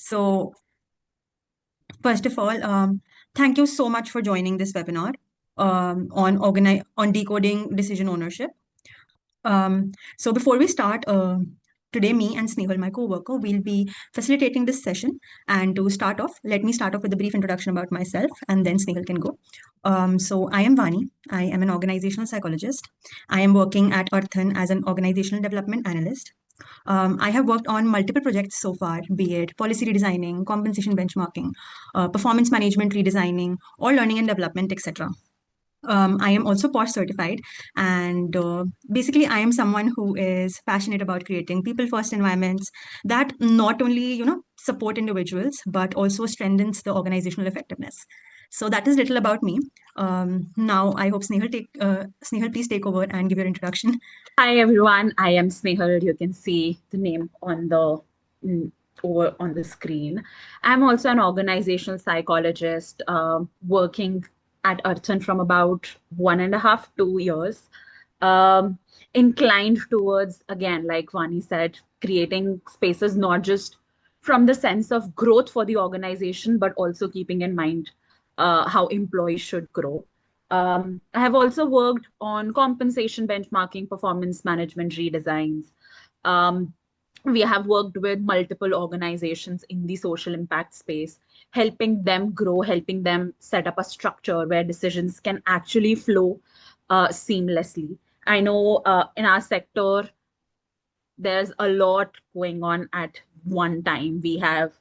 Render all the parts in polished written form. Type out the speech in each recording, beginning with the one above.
So, first of all, thank you so much for joining this webinar on decoding decision ownership. So before we start, today me and Snehal, my co-worker, will be facilitating this session. And to start off, let me start off with a brief introduction about myself, and then Snehal can go. So I am Vani. I am an organizational psychologist. I am working at Arthan as an organizational development analyst. I have worked on multiple projects so far, be it policy redesigning, compensation benchmarking, performance management redesigning, or learning and development, etc. I am also POSH certified, and basically, I am someone who is passionate about creating people-first environments that not only support individuals but also strengthens the organizational effectiveness. So that is little about me. Now, I hope Snehal, please take over and give your introduction. Hi everyone, I am Snehal. You can see the name on the over on the screen. I'm also an organizational psychologist working at Arthan from about 1.5, 2 years. Inclined towards, again, like Vani said, creating spaces not just from the sense of growth for the organization, but also keeping in mind how employees should grow. I have also worked on compensation benchmarking, performance management redesigns. Um, we have worked with multiple organizations in the social impact space, helping them grow, helping them set up a structure where decisions can actually flow seamlessly. I know in our sector, there's a lot going on at one time. We have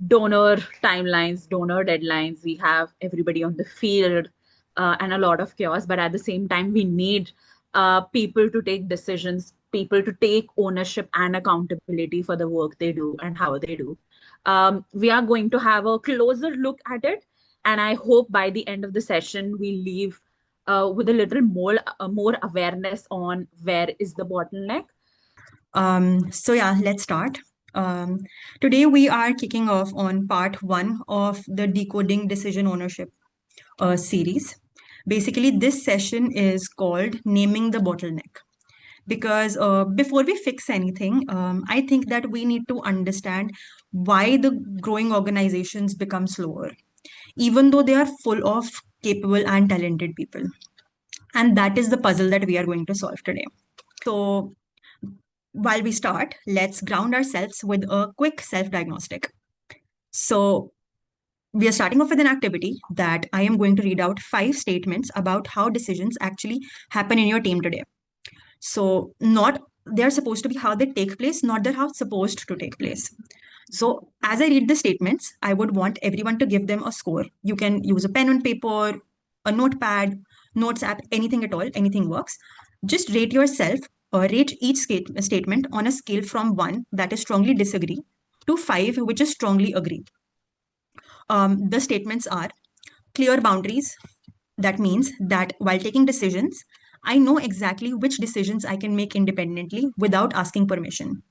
donor timelines, donor deadlines, we have everybody on the field and a lot of chaos. But at the same time, we need people to take decisions, people to take ownership and accountability for the work they do and how they do. We are going to have a closer look at it. And I hope by the end of the session, we leave with a little more awareness on where is the bottleneck. So yeah, let's start. Today we are kicking off on part 1 of the Decoding Decision Ownership series. Basically, this session is called Naming the Bottleneck. Because before we fix anything, I think that we need to understand why the growing organizations become slower, even though they are full of capable and talented people. And that is the puzzle that we are going to solve today. So, while we start, let's ground ourselves with a quick self diagnostic. So, we are starting off with an activity that I am going to read out 5 statements about how decisions actually happen in your team today. So, not they're supposed to be how they take place, not they're how it's supposed to take place. So, as I read the statements, I would want everyone to give them a score. You can use a pen and paper, a notepad, notes app, anything at all, anything works. Just rate yourself or rate each statement on a scale from 1, that is strongly disagree, to 5, which is strongly agree. The statements are clear boundaries. That means that while taking decisions, I know exactly which decisions I can make independently without asking permission.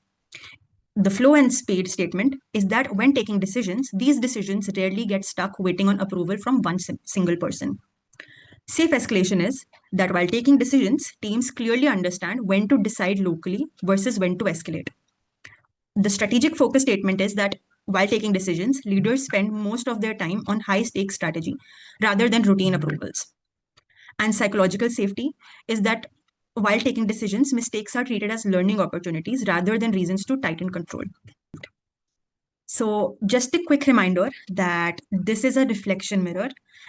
The flow and speed statement is that when taking decisions, these decisions rarely get stuck waiting on approval from one single person. Safe escalation is that while taking decisions, teams clearly understand when to decide locally versus when to escalate. The strategic focus statement is that while taking decisions, leaders spend most of their time on high stakes strategy rather than routine approvals. And psychological safety is that while taking decisions, mistakes are treated as learning opportunities rather than reasons to tighten control. So, just a quick reminder that this is a reflection mirror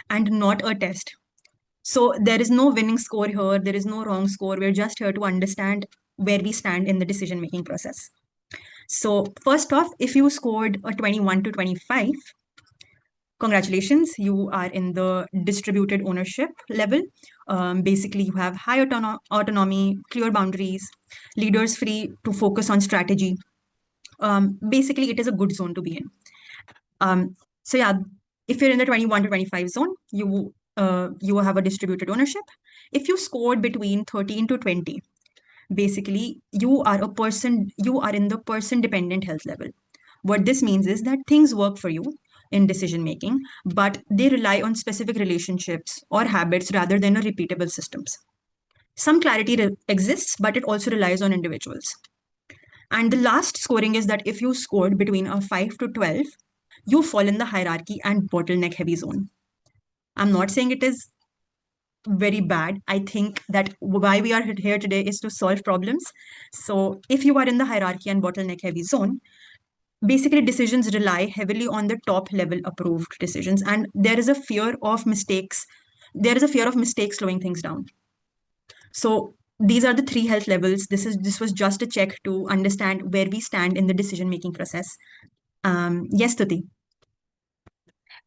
and not a test. So, there is no winning score here, there is no wrong score. We're just here to understand where we stand in the decision making process. So, first off, if you scored a 21 to 25, congratulations, you are in the distributed ownership level. Basically, you have high autonomy, clear boundaries, leaders free to focus on strategy. Basically, it is a good zone to be in. So yeah, if you're in the 21 to 25 zone, you have a distributed ownership. If you scored between 13 to 20, basically you are in the person dependent health level. What this means is that things work for you in decision making, but they rely on specific relationships or habits rather than a repeatable systems. Some clarity exists, but it also relies on individuals. And the last scoring is that if you scored between a 5 to 12, you fall in the hierarchy and bottleneck heavy zone. I'm not saying it is very bad. I think that why we are here today is to solve problems. So if you are in the hierarchy and bottleneck heavy zone, basically decisions rely heavily on the top level approved decisions, and there is a fear of mistakes. There is a fear of mistakes slowing things down. So these are the three health levels. This was just a check to understand where we stand in the decision making process. Yes, Tuti.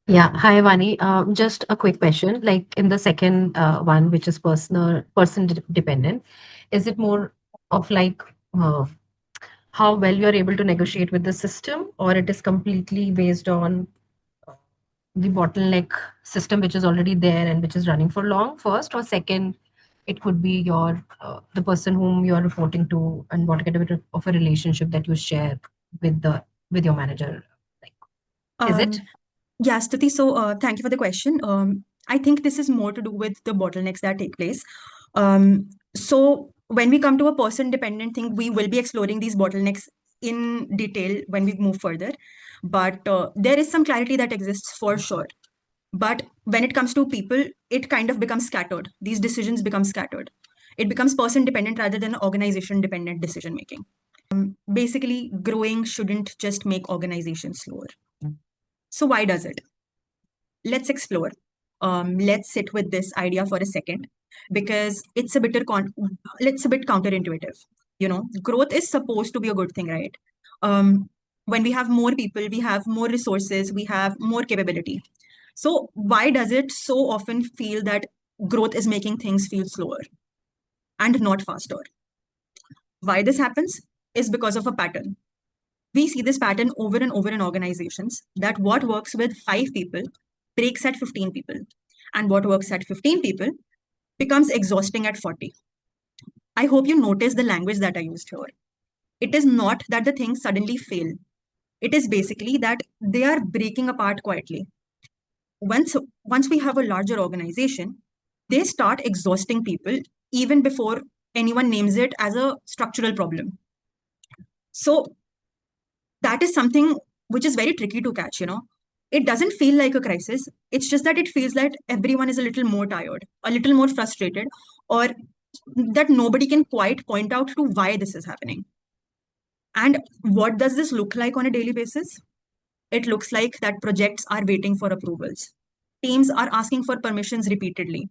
Yeah, hi Vani. Just a quick question. Like in the second one, which is person dependent, is it more of like how well you are able to negotiate with the system, or it is completely based on the bottleneck system which is already there and which is running for long first, or second, it could be your the person whom you are reporting to and what kind of a relationship that you share with the with your manager. Like, is it? Yes, Tuti. So thank you for the question. I think this is more to do with the bottlenecks that take place. So when we come to a person dependent thing, we will be exploring these bottlenecks in detail when we move further. But there is some clarity that exists for sure. But when it comes to people, it kind of becomes scattered. These decisions become scattered. It becomes person dependent rather than organization dependent decision making. Basically, growing shouldn't just make organizations slower. So why does it? Let's explore. Let's sit with this idea for a second because it's a it's a bit counterintuitive. You know, growth is supposed to be a good thing, right? When we have more people, we have more resources, we have more capability. So why does it so often feel that growth is making things feel slower and not faster? Why this happens is because of a pattern. We see this pattern over and over in organizations that what works with 5 people breaks at 15 people, and what works at 15 people becomes exhausting at 40. I hope you notice the language that I used here. It is not that the things suddenly fail. It is basically that they are breaking apart quietly. Once we have a larger organization, they start exhausting people even before anyone names it as a structural problem. So that is something which is very tricky to catch, you know. It doesn't feel like a crisis. It's just that it feels like everyone is a little more tired, a little more frustrated, or that nobody can quite point out to why this is happening. And what does this look like on a daily basis? It looks like that projects are waiting for approvals. Teams are asking for permissions repeatedly.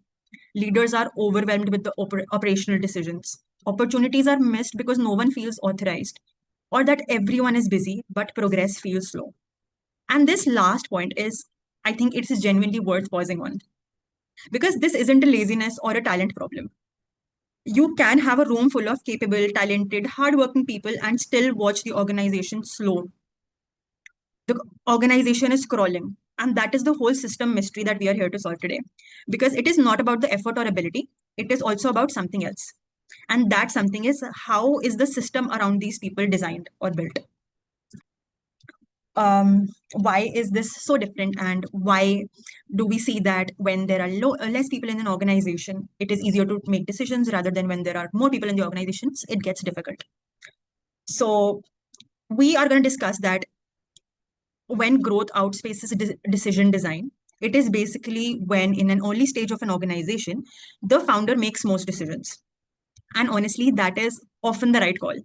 Leaders are overwhelmed with the operational decisions. Opportunities are missed because no one feels authorized, or that everyone is busy but progress feels slow. And this last point is, I think it is genuinely worth pausing on because this isn't a laziness or a talent problem. You can have a room full of capable, talented, hardworking people and still watch the organization slow. The organization is crawling. And that is the whole system mystery that we are here to solve today. Because it is not about the effort or ability, it is also about something else. And that something is how is the system around these people designed or built? Why is this so different, and why do we see that when there are less people in an organization, it is easier to make decisions rather than when there are more people in the organizations, it gets difficult. So we are going to discuss that when growth outspaces decision design, it is basically when in an early stage of an organization, the founder makes most decisions. And honestly, that is often the right call.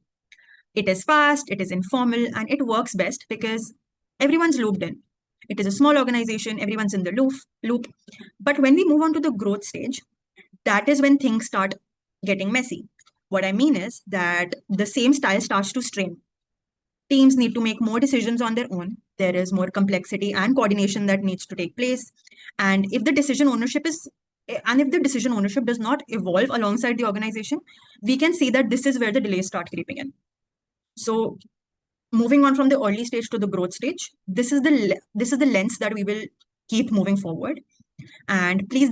It is fast, it is informal, and it works best because everyone's looped in. It is a small organization, everyone's in the loop. But when we move on to the growth stage, that is when things start getting messy. What I mean is that the same style starts to strain. Teams need to make more decisions on their own. There is more complexity and coordination that needs to take place. And if the decision ownership does not evolve alongside the organization, we can see that this is where the delays start creeping in. So moving on from the early stage to the growth stage, this is the lens that we will keep moving forward. And please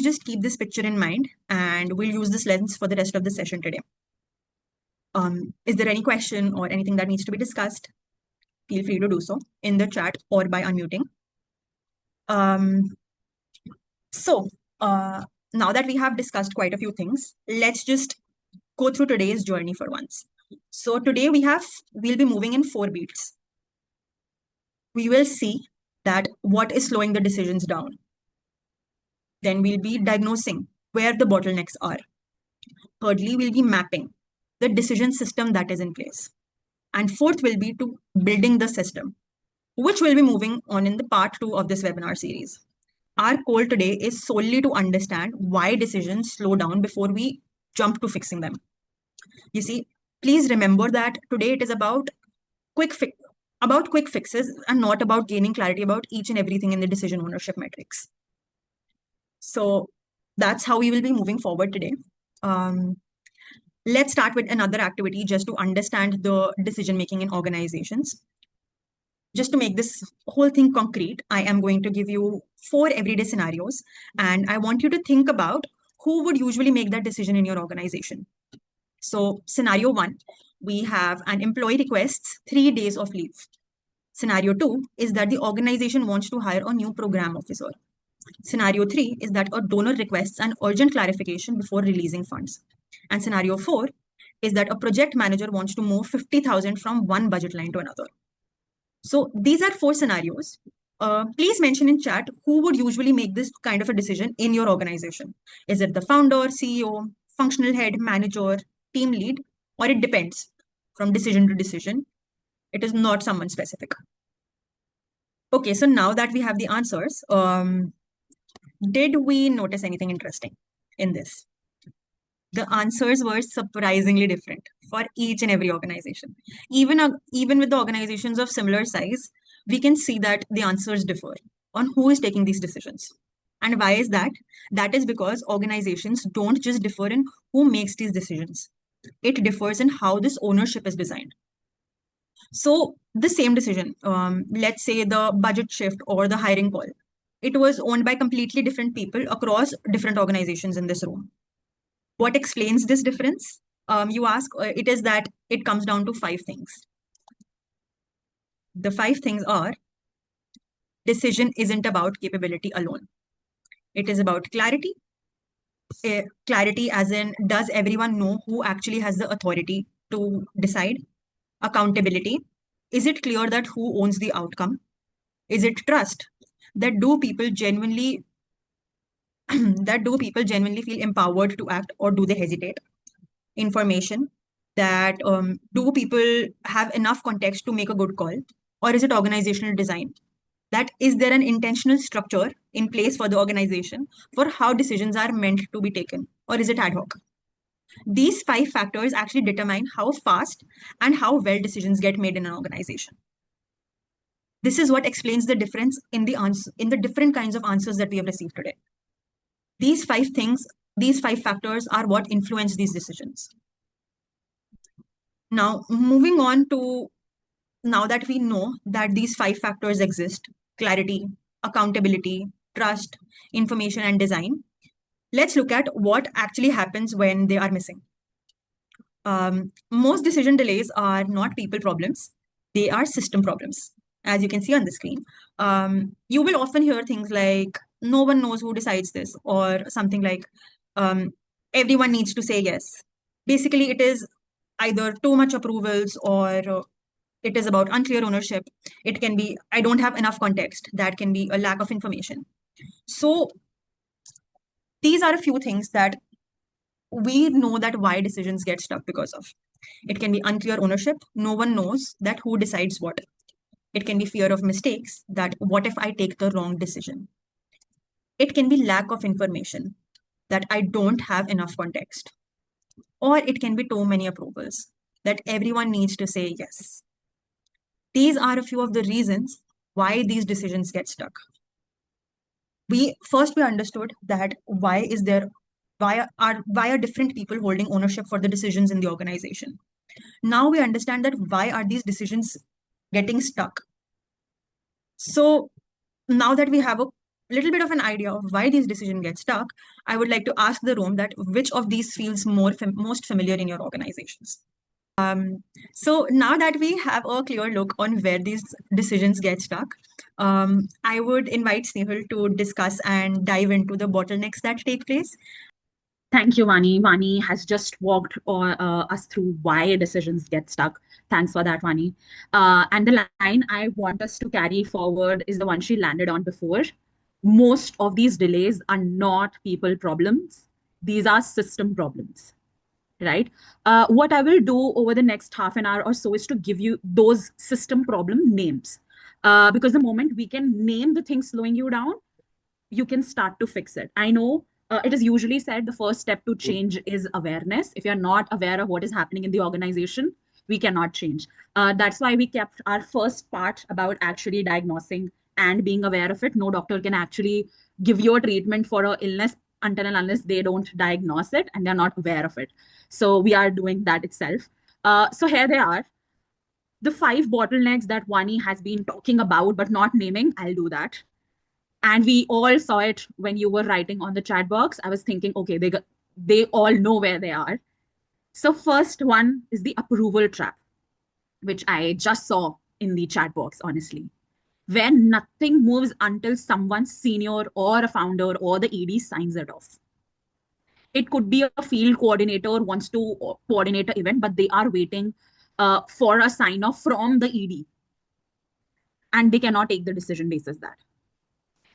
just keep this picture in mind, and we'll use this lens for the rest of the session today. Is there any question or anything that needs to be discussed? Feel free to do so in the chat or by unmuting. So now that we have discussed quite a few things, let's just go through today's journey for once. So today we'll be moving in 4 beats. we will see that what is slowing the decisions down. Then we'll be diagnosing where the bottlenecks are. Thirdly, we'll be mapping the decision system that is in place. And fourth will be to building the system, which will be moving on in the part 2 of this webinar series. Our goal today is solely to understand why decisions slow down before we jump to fixing them. You see, please remember that today it is about quick fixes and not about gaining clarity about each and everything in the decision ownership metrics. So that's how we will be moving forward today. Let's start with another activity just to understand the decision making in organizations. Just to make this whole thing concrete, I am going to give you 4 everyday scenarios, and I want you to think about who would usually make that decision in your organization. So scenario 1, we have an employee requests 3 days of leave. Scenario 2 is that the organization wants to hire a new program officer. Scenario 3 is that a donor requests an urgent clarification before releasing funds. And scenario 4 is that a project manager wants to move 50,000 from one budget line to another. So these are 4 scenarios. Please mention in chat who would usually make this kind of a decision in your organization. Is it the founder, CEO, functional head, manager, team lead, or it depends from decision to decision? It is not someone specific. Okay, so now that we have the answers, did we notice anything interesting in this? The answers were surprisingly different for each and every organization. Even with the organizations of similar size, we can see that the answers differ on who is taking these decisions. And why is that? That is because organizations don't just differ in who makes these decisions. It differs in how this ownership is designed. So the same decision, let's say the budget shift or the hiring call, it was owned by completely different people across different organizations in this room. What explains this difference? You ask, it is that it comes down to 5 things. The 5 things are: decision isn't about capability alone. It is about clarity. Clarity as in, does everyone know who actually has the authority to decide? Accountability. Is it clear that who owns the outcome? Is it trust? That do people genuinely feel empowered to act, or do they hesitate? Information. That do people have enough context to make a good call, or is it organizational design? That is there an intentional structure in place for the organization for how decisions are meant to be taken, or is it ad hoc? These 5 factors actually determine how fast and how well decisions get made in an organization. This is what explains the difference in the different kinds of answers that we have received today. These 5 factors are what influence these decisions. Now, moving on to, now that we know that these 5 factors exist: clarity, accountability, trust, information, and design, let's look at what actually happens when they are missing. Most decision delays are not people problems, they are system problems. As you can see on the screen, you will often hear things like, no one knows who decides this, or something like, everyone needs to say yes. Basically, it is either too much approvals, or it is about unclear ownership. It can be, I don't have enough context. That can be a lack of information. So these are a few things that we know that why decisions get stuck because of. It can be unclear ownership. No one knows that who decides what. It can be fear of mistakes, that what if I take the wrong decision? It can be lack of information, that I don't have enough context. Or it can be too many approvals, that everyone needs to say yes. These are a few of the reasons why these decisions get stuck. We understood that why are different people holding ownership for the decisions in the organization. Now we understand that why are these decisions getting stuck. So now that we have a little bit of an idea of why these decisions get stuck, I would like to ask the room that which of these feels most familiar in your organizations. So now that we have a clear look on where these decisions get stuck, I would invite Snehal to discuss and dive into the bottlenecks that take place. Thank you, Vani. Vani has just walked us through why decisions get stuck. Thanks for that, Vani. And the line I want us to carry forward is the one she landed on before. Most of these delays are not people problems. These are system problems, right? What I will do over the next half an hour or so is to give you those system problem names. Because the moment we can name the things slowing you down, you can start to fix it. I know it is usually said the first step to change is awareness. If you're not aware of what is happening in the organization, we cannot change. That's why we kept our first part about actually diagnosing and being aware of it. No doctor can actually give you a treatment for an illness until and unless they don't diagnose it and they're not aware of it. So we are doing that itself. So here they are. The 5 bottlenecks that Vani has been talking about but not naming, I'll do that. And we all saw it when you were writing on the chat box. I was thinking, okay, they all know where they are. So first one is the approval trap, which I just saw in the chat box, honestly, where nothing moves until someone senior or a founder or the ED signs it off. It could be a field coordinator wants to coordinate an event, but they are waiting for a sign off from the ED, and they cannot take the decision basis that.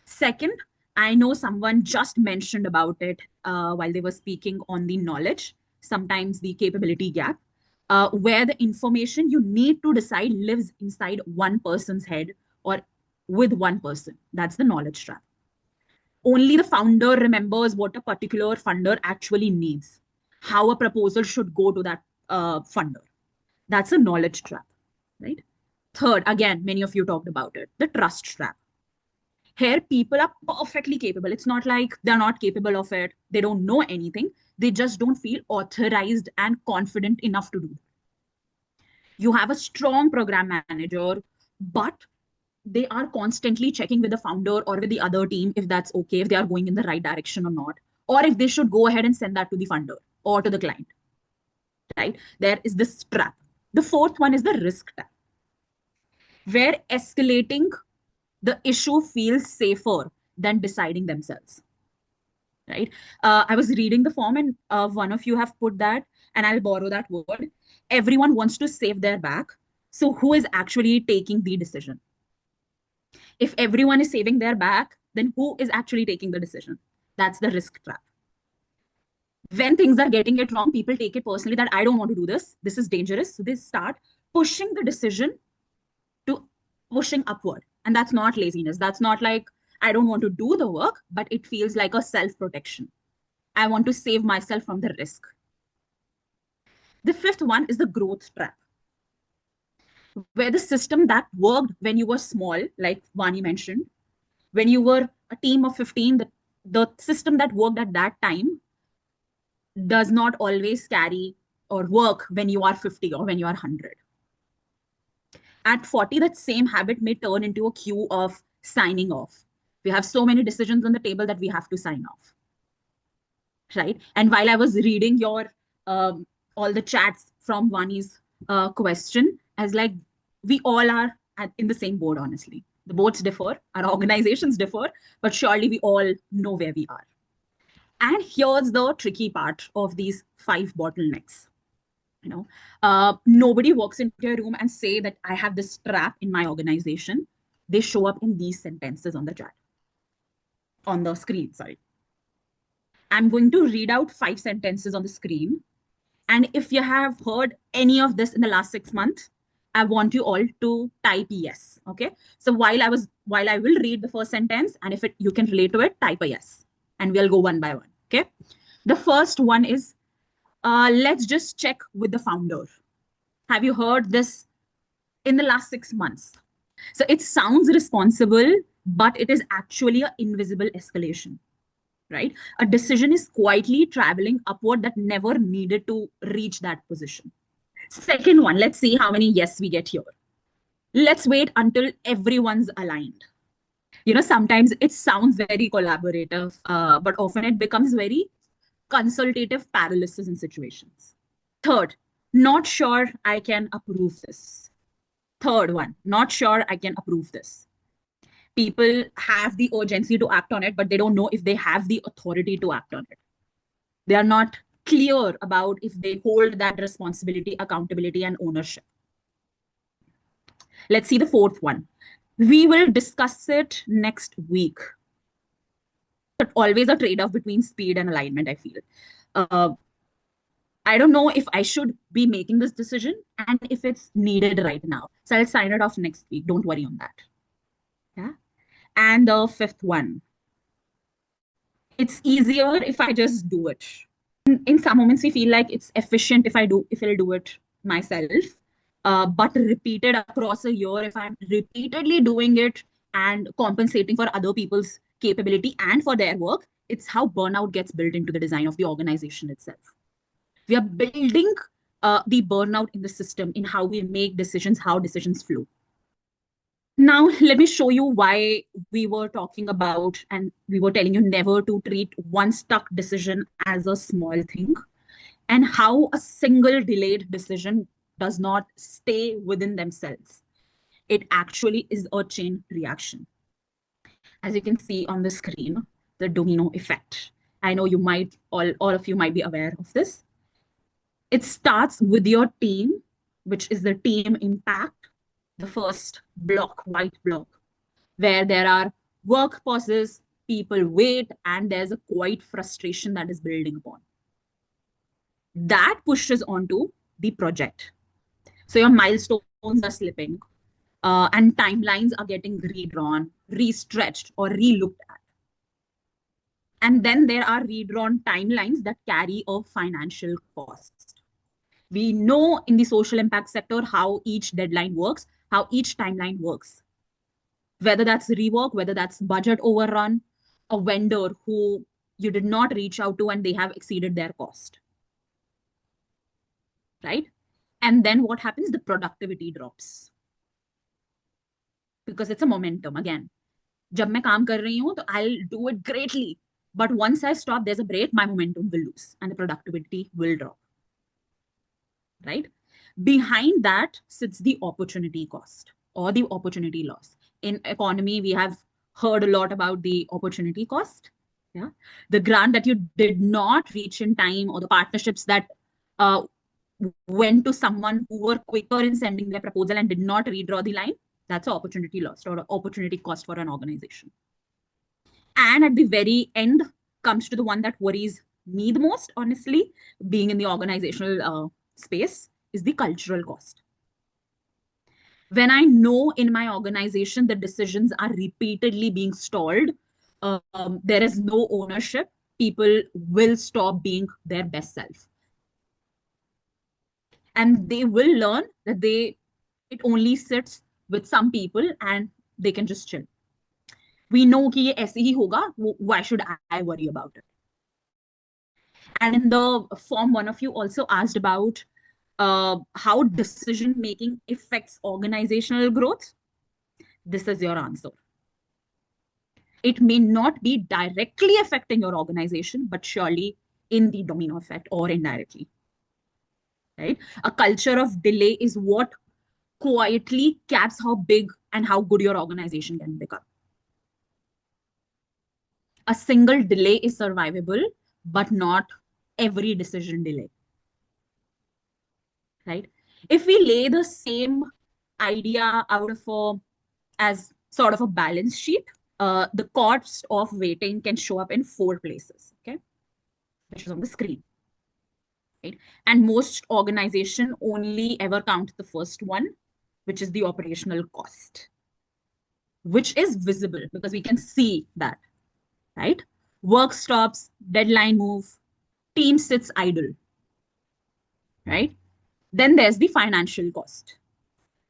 Second, I know someone just mentioned about it while they were speaking on the knowledge, sometimes the capability gap, where the information you need to decide lives inside one person's head or with one person. That's the knowledge trap. Only the founder remembers what a particular funder actually needs, how a proposal should go to that funder. That's a knowledge trap, right? Third, again, many of you talked about it, the trust trap. Here, people are perfectly capable. It's not like they're not capable of it. They don't know anything. They just don't feel authorized and confident enough to do that. You have a strong program manager, but they are constantly checking with the founder or with the other team if that's okay, if they are going in the right direction or not, or if they should go ahead and send that to the funder or to the client, right? There is this trap. The fourth one is the risk trap, where escalating the issue feels safer than deciding themselves, right? I was reading the form and one of you have put that, and I'll borrow that word. Everyone wants to save their back. So who is actually taking the decision? If everyone is saving their back, then who is actually taking the decision? That's the risk trap. When things are getting it wrong, people take it personally that I don't want to do this. This is dangerous. So they start pushing the decision to pushing upward. And that's not laziness. That's not like I don't want to do the work, but it feels like a self-protection. I want to save myself from the risk. The fifth one is the growth trap, where the system that worked when you were small, like Vani mentioned, when you were a team of 15, the system that worked at that time does not always carry or work when you are 50 or when you are 100. At 40, that same habit may turn into a queue of signing off. We have so many decisions on the table that we have to sign off, right? And while I was reading your all the chats from Vani's question, I was like, we all are in the same boat, honestly. The boats differ, our organizations differ, but surely we all know where we are. And here's the tricky part of these 5 bottlenecks. Nobody walks into a room and say that I have this trap in my organization. They show up in these sentences on the chat, on the screen, sorry. I'm going to read out 5 sentences on the screen. And if you have heard any of this in the last 6 months, I want you all to type yes. Okay. So while I will read the first sentence, and if you can relate to it, type a yes. And we'll go one by one. Okay. The first one is, let's just check with the founder. Have you heard this in the last 6 months? So it sounds responsible, but it is actually an invisible escalation, right? A decision is quietly traveling upward that never needed to reach that position. Second one, let's see how many yes we get here. Let's wait until everyone's aligned. Sometimes it sounds very collaborative, but often it becomes very consultative paralysis in situations. Third, not sure I can approve this. Third one, not sure I can approve this. People have the urgency to act on it, but they don't know if they have the authority to act on it. They are not clear about if they hold that responsibility, accountability, and ownership. Let's see the fourth one. We will discuss it next week. But always a trade-off between speed and alignment, I feel. I don't know if I should be making this decision and if it's needed right now. So I'll sign it off next week. Don't worry on that. Yeah. And the fifth one, it's easier if I just do it. In some moments, we feel like it's efficient if I'll do it myself. But repeated across a year, if I'm repeatedly doing it and compensating for other people's capability and for their work, it's how burnout gets built into the design of the organization itself. We are building the burnout in the system, in how we make decisions, how decisions flow. Now, let me show you why we were talking about and we were telling you never to treat one stuck decision as a small thing, and how a single delayed decision does not stay within themselves. It actually is a chain reaction. As you can see on the screen, the domino effect. I know you might, all of you might be aware of this. It starts with your team, which is the team impact, the first block, white block, where there are work pauses, people wait, and there's a quiet frustration that is building upon. That pushes onto the project. So your milestones are slipping, and timelines are getting redrawn, restretched, or relooked at. And then there are redrawn timelines that carry a financial cost. We know in the social impact sector how each deadline works, how each timeline works. Whether that's rework, whether that's budget overrun, a vendor who you did not reach out to and they have exceeded their cost. Right? And then what happens? The productivity drops. Because it's a momentum again. जब मैं काम कर रही हूँ, तो I'll do it greatly. But once I stop, there's a break, my momentum will lose and the productivity will drop. Right? Behind that sits the opportunity cost or the opportunity loss. In economy, we have heard a lot about the opportunity cost. Yeah, the grant that you did not reach in time, or the partnerships that went to someone who were quicker in sending their proposal and did not redraw the line. That's an opportunity lost or an opportunity cost for an organization. And at the very end comes to the one that worries me the most, honestly, being in the organizational space, is the cultural cost. When I know in my organization the decisions are repeatedly being stalled, there is no ownership, people will stop being their best self. And they will learn that it only sits with some people and they can just chill. We know कि ये ऐसे ही होगा, why should I worry about it? And in the form, one of you also asked about how decision making affects organizational growth. This is your answer. It may not be directly affecting your organization, but surely in the domino effect or indirectly. Right? A culture of delay is what quietly caps how big and how good your organization can become. A single delay is survivable, but not every decision delay. Right? If we lay the same idea out of as sort of a balance sheet, the cost of waiting can show up in 4 places, okay, which is on the screen. Right? And most organizations only ever count the first one, which is the operational cost, which is visible because we can see that, right? Work stops, deadline move, team sits idle, right? Then there's the financial cost,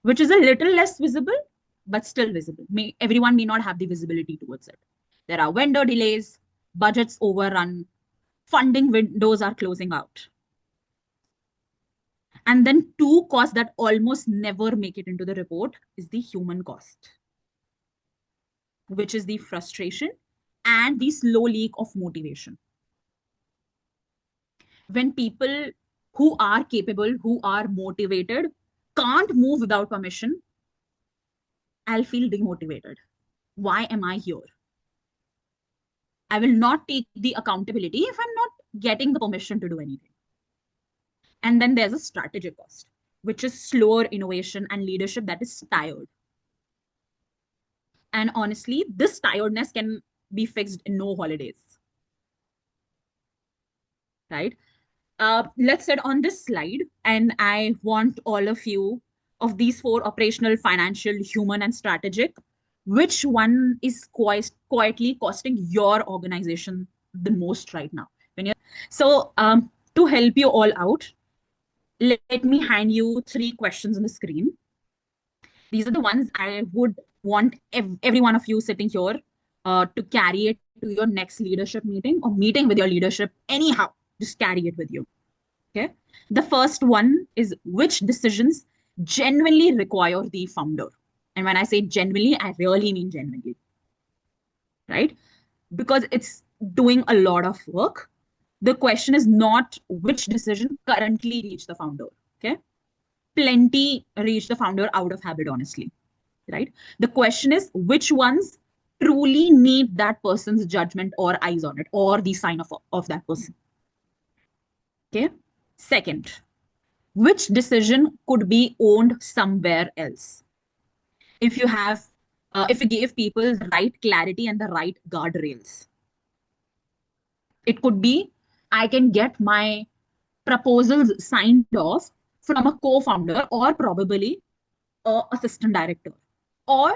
which is a little less visible, but still visible. Everyone may not have the visibility towards it. There are vendor delays, budgets overrun, funding windows are closing out. And then 2 costs that almost never make it into the report is the human cost, which is the frustration and the slow leak of motivation. When people who are capable, who are motivated, can't move without permission, I'll feel demotivated. Why am I here? I will not take the accountability if I'm not getting the permission to do anything. And then there's a strategic cost. which is slower innovation and leadership that is tired. And honestly, this tiredness can be fixed in no holidays, right? Let's sit on this slide, and I want all of you, of these four: operational, financial, human, and strategic, which one is quietly costing your organization the most right now? So to help you all out, let me hand you three questions on the screen. These are the ones I would want every one of you sitting here to carry it to your next leadership meeting or meeting with your leadership. Anyhow, just carry it with you. Okay. The first one is, which decisions genuinely require the founder? And when I say genuinely, I really mean genuinely, right? Because it's doing a lot of work. The question is not which decision currently reach the founder. Okay. Plenty reach the founder out of habit, honestly, right? The question is, which ones truly need that person's judgment or eyes on it, or the sign of that person. Okay. Second, which decision could be owned somewhere else? If you have, if you gave people the right clarity and the right guardrails, it could be, I can get my proposals signed off from a co-founder or probably a assistant director or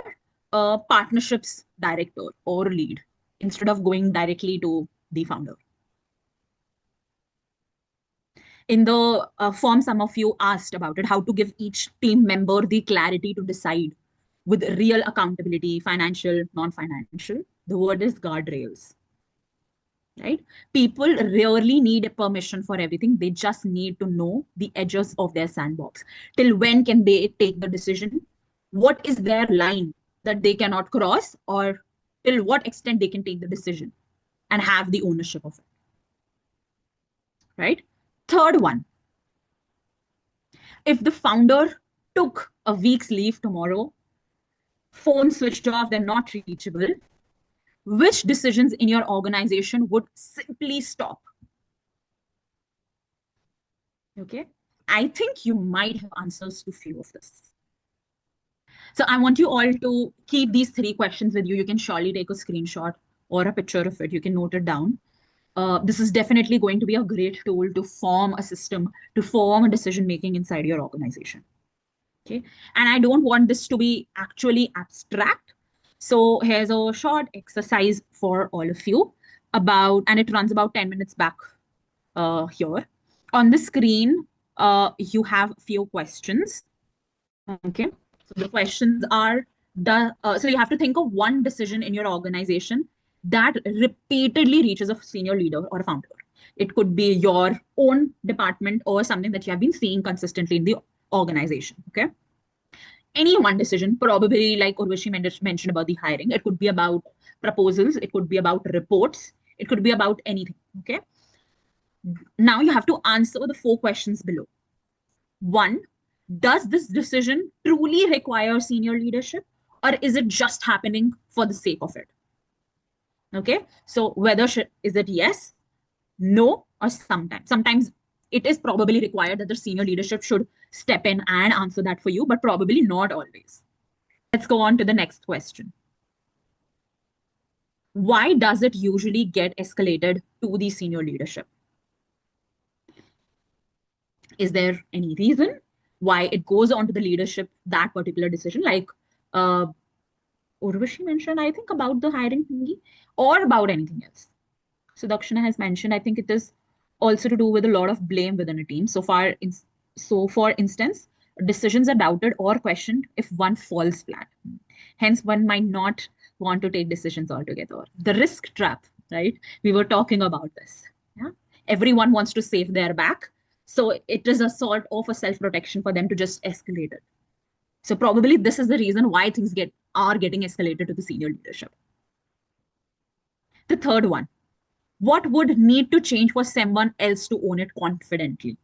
a partnerships director or lead instead of going directly to the founder. In the form, some of you asked about it, how to give each team member the clarity to decide with real accountability, financial, non-financial. The word is guardrails, right? People rarely need a permission for everything. They just need to know the edges of their sandbox. Till when can they take the decision? What is their line that they cannot cross, or till what extent they can take the decision and have the ownership of it, right? Third one, if the founder took a week's leave tomorrow, phone switched off, they're not reachable, which decisions in your organization would simply stop? Okay. I think you might have answers to few of this. So I want you all to keep these three questions with you. You can surely take a screenshot or a picture of it. You can note it down. This is definitely going to be a great tool to form a system, to form a decision making inside your organization. Okay. And I don't want this to be actually abstract. So here's a short exercise for all of you about, and it runs about 10 minutes back here. On the screen, you have a few questions. Okay. So the questions are, so you have to think of one decision in your organization that repeatedly reaches a senior leader or a founder. It could be your own department or something that you have been seeing consistently in the organization. Okay. Any one decision, probably like Urvashi mentioned about the hiring. It could be about proposals. It could be about reports. It could be about anything. Okay. Now you have to answer the four questions below. One, does this decision truly require senior leadership, or is it just happening for the sake of it? Okay. So whether is it yes, no, or sometimes? Sometimes it is probably required that the senior leadership should step in and answer that for you, but probably not always. Let's go on to the next question. Why does it usually get escalated to the senior leadership? Is there any reason why it goes on to the leadership, that particular decision? Like Urvashi mentioned, I think, about the hiring thingy, or about anything else. So Dakshina has mentioned, I think it is also to do with a lot of blame within a team. So for instance, decisions are doubted or questioned if one falls flat. Hence, one might not want to take decisions altogether. The risk trap, right? We were talking about this. Yeah? Everyone wants to save their back. So it is a sort of a self-protection for them to just escalate it. So probably this is the reason why things are getting escalated to the senior leadership. The third one, what would need to change for someone else to own it confidently?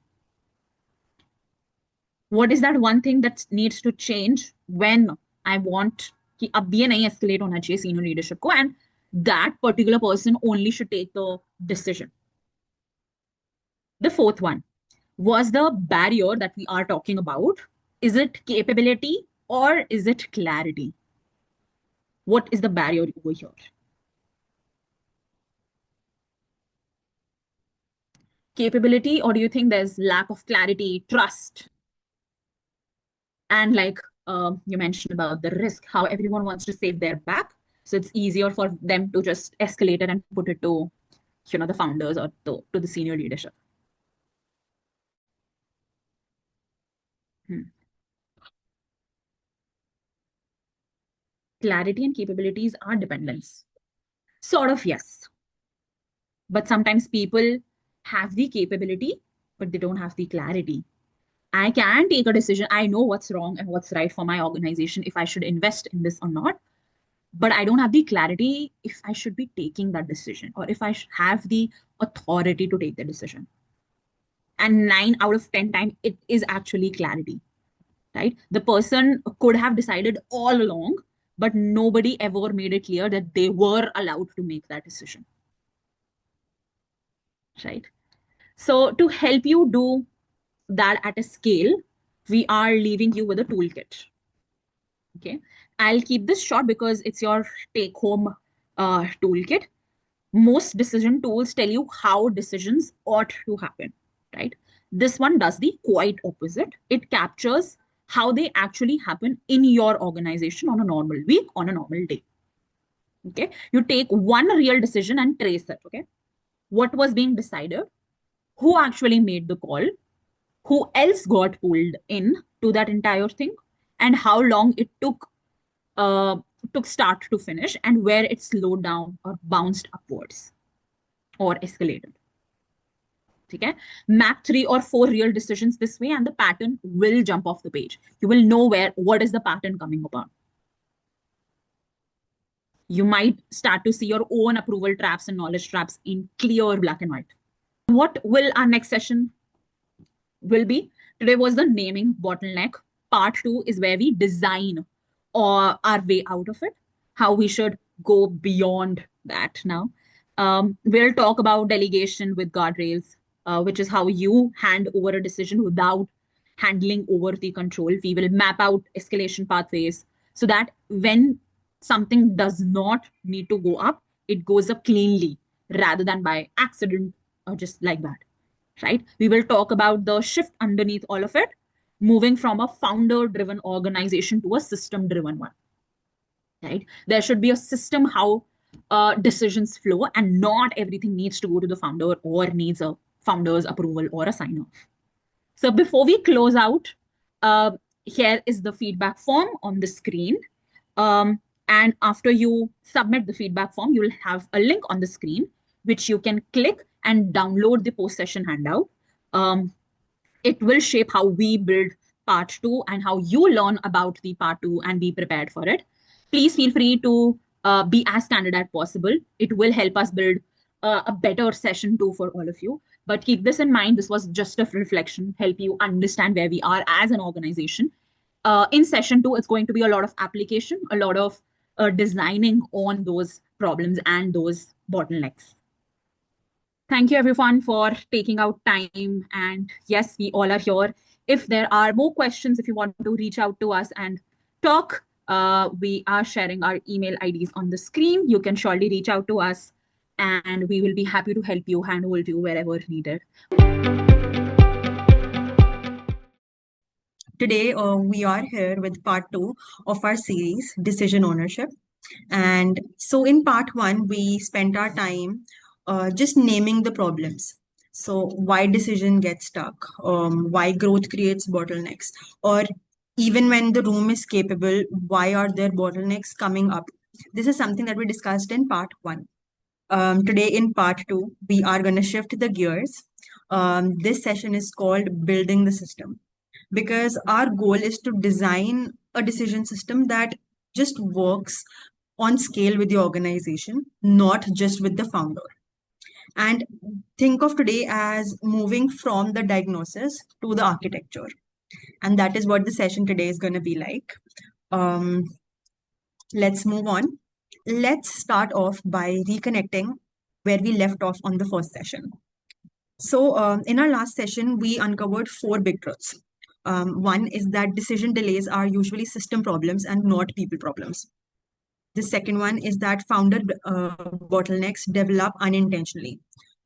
What is that one thing that needs to change when I want कि अब ये नहीं escalate होना चाहिए senior leadership को, and that particular person only should take the decision? The fourth one, Was the barrier that we are talking about, is it capability or is it clarity? What is the barrier over here? Capability, or do you think there's lack of clarity, trust, and like you mentioned about the risk, how everyone wants to save their back, so it's easier for them to just escalate it and put it to the founders or to the senior leadership? Clarity and capabilities are dependence. Sort of, yes. But sometimes people have the capability, but they don't have the clarity. I can take a decision. I know what's wrong and what's right for my organization, if I should invest in this or not. But I don't have the clarity if I should be taking that decision or if I have the authority to take the decision. And 9 out of 10 times, it is actually clarity, right? The person could have decided all along, but nobody ever made it clear that they were allowed to make that decision, right? So to help you do that at a scale, we are leaving you with a toolkit. Okay, I'll keep this short because it's your take home toolkit. Most decision tools tell you how decisions ought to happen, right? This one does the quite opposite. It captures how they actually happen in your organization on a normal week, on a normal day. Okay, you take one real decision and trace it. Okay, what was being decided, who actually made the call, who else got pulled in to that entire thing, and how long it uh, took start to finish, and where it slowed down or bounced upwards or escalated. Okay, map 3 or 4 real decisions this way and the pattern will jump off the page. You will know what is the pattern coming upon. You might start to see your own approval traps and knowledge traps in clear black and white. What will our next session will be? Today was the naming bottleneck. Part 2 is where we design our way out of it, how we should go beyond that now. We'll talk about delegation with guardrails, which is how you hand over a decision without handling over the control. We will map out escalation pathways so that when something does not need to go up, it goes up cleanly rather than by accident or just like that, right? We will talk about the shift underneath all of it, moving from a founder-driven organization to a system-driven one, right? There should be a system how decisions flow, and not everything needs to go to the founder or needs a founder's approval or a sign-off. So before we close out, here is the feedback form on the screen. And after you submit the feedback form, you will have a link on the screen, which you can click and download the post-session handout. It will shape how we build part 2 and how you learn about the part 2 and be prepared for it. Please feel free to be as candid as possible. It will help us build a better session 2 for all of you. But keep this in mind, this was just a reflection, help you understand where we are as an organization. In session 2, it's going to be a lot of application, a lot of designing on those problems and those bottlenecks. Thank you everyone for taking out time. And yes, we all are here. If there are more questions, if you want to reach out to us and talk, we are sharing our email IDs on the screen. You can surely reach out to us and we will be happy to help you, handhold you wherever needed. Today, we are here with part 2 of our series, Decision Ownership. And so in part 1, we spent our time just naming the problems. So why decision gets stuck, why growth creates bottlenecks, or even when the room is capable, why are there bottlenecks coming up? This is something that we discussed in part 1. Today in part 2, we are going to shift the gears. This session is called Building the System, because our goal is to design a decision system that just works on scale with the organization, not just with the founder. And think of today as moving from the diagnosis to the architecture. And that is what the session today is going to be like. Let's move on. Let's start off by reconnecting where we left off on the first session. So in our last session, we uncovered 4 big truths. One is that decision delays are usually system problems and not people problems. The second one is that founder bottlenecks develop unintentionally.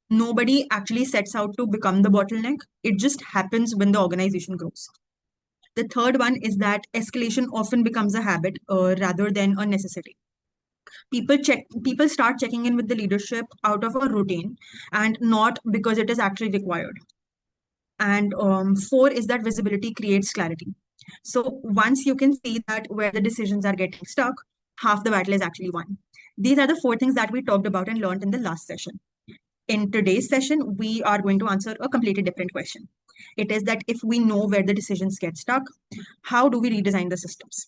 Nobody actually sets out to become the bottleneck. It just happens when the organization grows. The third one is that escalation often becomes a habit rather than a necessity. People start checking in with the leadership out of a routine and not because it is actually required. And 4 is that visibility creates clarity. So once you can see that where the decisions are getting stuck, half the battle is actually won. These are the 4 things that we talked about and learned in the last session. In today's session, we are going to answer a completely different question. It is that if we know where the decisions get stuck, how do we redesign the systems?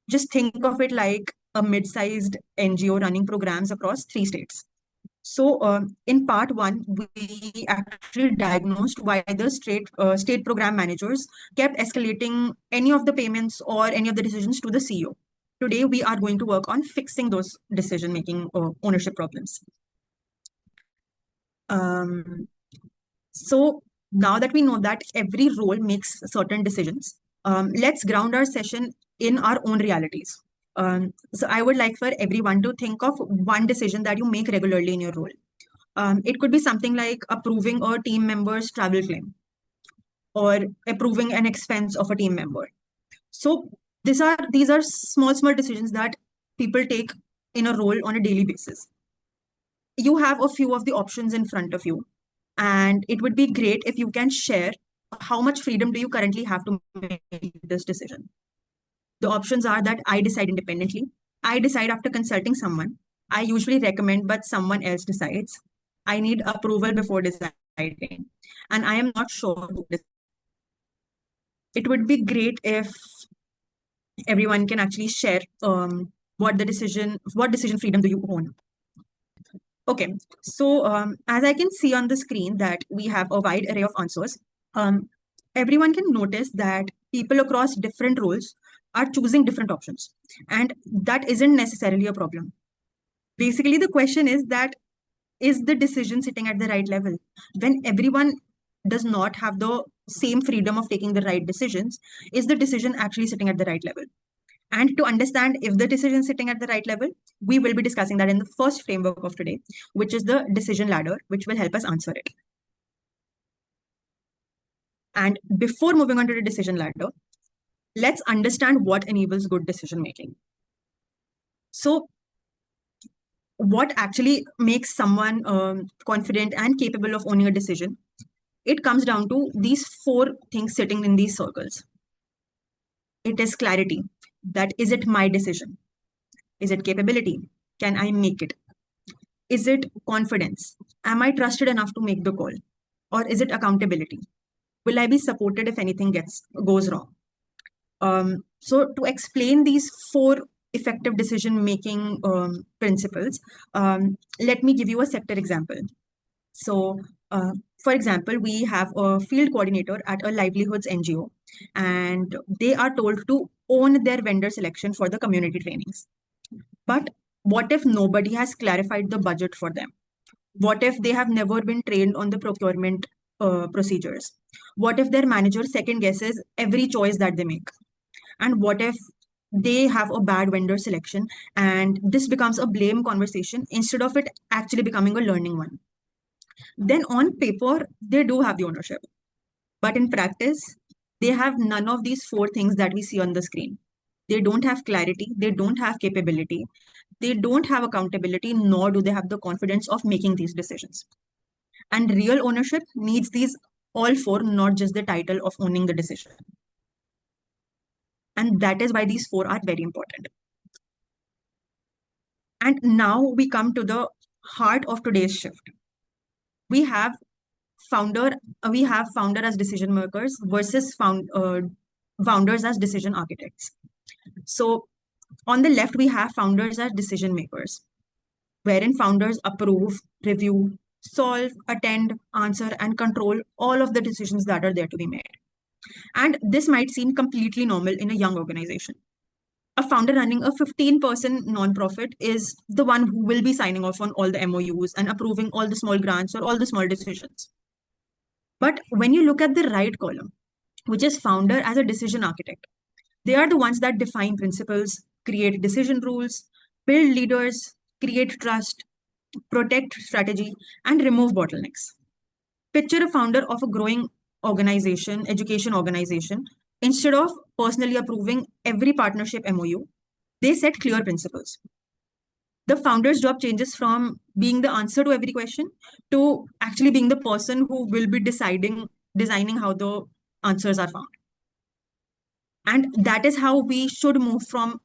Just think of it like a mid-sized NGO running programs across 3 states. So in part 1, we actually diagnosed why the state program managers kept escalating any of the payments or any of the decisions to the CEO. Today, we are going to work on fixing those decision-making ownership problems. So now that we know that every role makes certain decisions, let's ground our session in our own realities. So I would like for everyone to think of one decision that you make regularly in your role. It could be something like approving a team member's travel claim or approving an expense of a team member. So these are small decisions that people take in a role on a daily basis. You have a few of the options in front of you, and it would be great if you can share how much freedom do you currently have to make this decision. The options are that I decide independently, I decide after consulting someone, I usually recommend but someone else decides, I need approval before deciding, and I am not sure who decides. It would be great if everyone can actually share what decision freedom do you own. Okay, so as I can see on the screen that we have a wide array of answers. Everyone can notice that people across different roles are choosing different options, and that isn't necessarily a problem. Basically, the question is that is the decision sitting at the right level? When everyone does not have the same freedom of taking the right decisions, is the decision actually sitting at the right level? And to understand if the decision is sitting at the right level, we will be discussing that in the first framework of today, which is the decision ladder, which will help us answer it. And before moving on to the decision ladder, let's understand what enables good decision making. So what actually makes someone confident and capable of owning a decision? It comes down to these 4 things sitting in these circles. It is clarity. That is it my decision? Is it capability? Can I make it? Is it confidence? Am I trusted enough to make the call? Or is it accountability? Will I be supported if anything goes wrong? So to explain these 4 effective decision-making principles, let me give you a sector example. So for example, we have a field coordinator at a livelihoods NGO, and they are told to own their vendor selection for the community trainings. But what if nobody has clarified the budget for them? What if they have never been trained on the procurement procedures? What if their manager second guesses every choice that they make? And what if they have a bad vendor selection and this becomes a blame conversation instead of it actually becoming a learning one? Then on paper, they do have the ownership. But in practice, they have none of these 4 things that we see on the screen. They don't have clarity, they don't have capability, they don't have accountability, nor do they have the confidence of making these decisions. And real ownership needs these all 4, not just the title of owning the decision. And that is why these 4 are very important. And now we come to the heart of today's shift. We have founder as decision makers versus founders as decision architects. So on the left, we have founders as decision makers, wherein founders approve, review, solve, attend, answer, and control all of the decisions that are there to be made. And this might seem completely normal in a young organization. A A founder running a 15-person nonprofit is the one who will be signing off on all the MOUs and approving all the small grants or all the small decisions. But when you look at the right column, which is founder as a decision architect, they are the ones that define principles, create decision rules, build leaders, create trust, protect strategy, and remove bottlenecks. Picture a founder of a growing organization, education organization. Instead of personally approving every partnership MOU, they set clear principles. The founder's job changes from being the answer to every question to actually being the person who will be designing how the answers are found. And that is how we should move from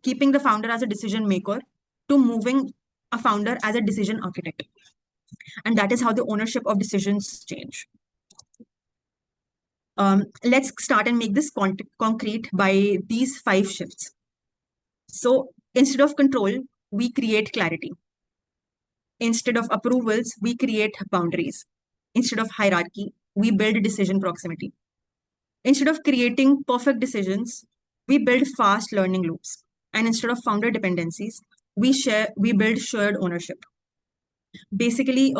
keeping the founder as a decision maker to moving a founder as a decision architect. And that is how the ownership of decisions change. Let's start and make this concrete by these 5 shifts. So instead of control, we create clarity. Instead of approvals, we create boundaries. Instead of hierarchy, we build decision proximity. Instead of creating perfect decisions, we build fast learning loops. And instead of founder dependencies, we build shared ownership. Basically,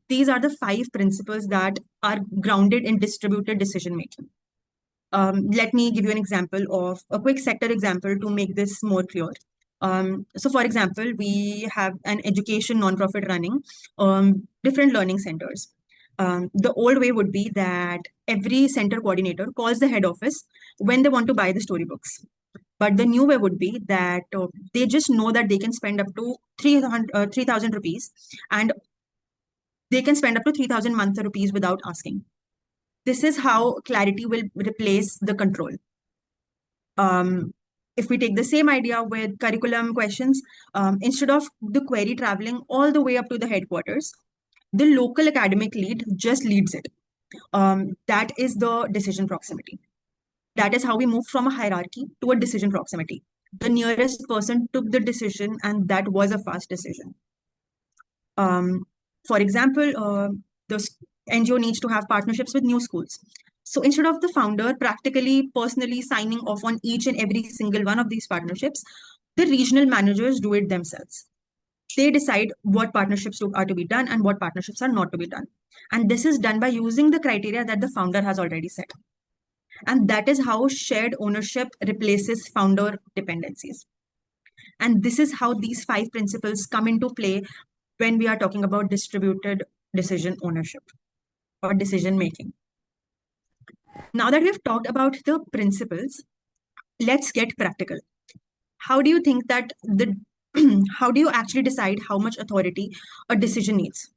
these are the 5 principles that are grounded in distributed decision making. Let me give you an example of a quick sector example to make this more clear. So for example, we have an education nonprofit running different learning centers. The old way would be that every center coordinator calls the head office when they want to buy the storybooks. But the new way would be that they just know that they can spend up to 3,000 rupees, and they can spend up to 3,000 monthly rupees without asking. This is how clarity will replace the control. If we take the same idea with curriculum questions, instead of the query traveling all the way up to the headquarters, the local academic lead just leads it. That is the decision proximity. That is how we move from a hierarchy to a decision proximity. The nearest person took the decision, and that was a fast decision. For example, the NGO needs to have partnerships with new schools. So instead of the founder practically personally signing off on each and every single one of these partnerships, the regional managers do it themselves. They decide what partnerships are to be done and what partnerships are not to be done. And this is done by using the criteria that the founder has already set. And that is how shared ownership replaces founder dependencies. And this is how these 5 principles come into play when we are talking about distributed decision ownership or decision making. Now that we've talked about the principles, let's get practical. How do you think that how do you actually decide how much authority a decision needs?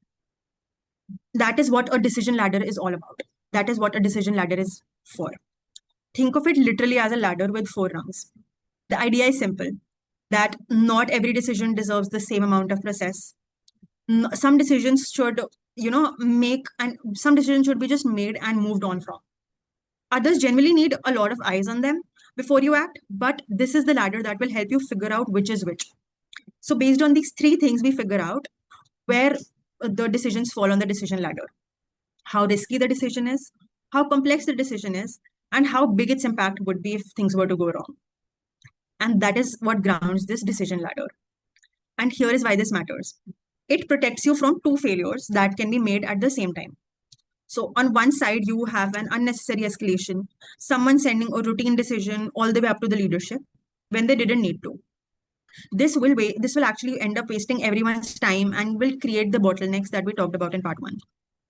That is what a decision ladder is all about. That is what a decision ladder is for. Think of it literally as a ladder with 4 rungs. The idea is simple, that not every decision deserves the same amount of process. Some decisions should, some decisions should be just made and moved on from. Others generally need a lot of eyes on them before you act, but this is the ladder that will help you figure out which is which. So based on these 3 things, we figure out where the decisions fall on the decision ladder. How risky the decision is, how complex the decision is, and how big its impact would be if things were to go wrong. And that is what grounds this decision ladder. And here is why this matters. It protects you from 2 failures that can be made at the same time. So on one side, you have an unnecessary escalation, someone sending a routine decision all the way up to the leadership when they didn't need to. This will actually end up wasting everyone's time and will create the bottlenecks that we talked about in part 1.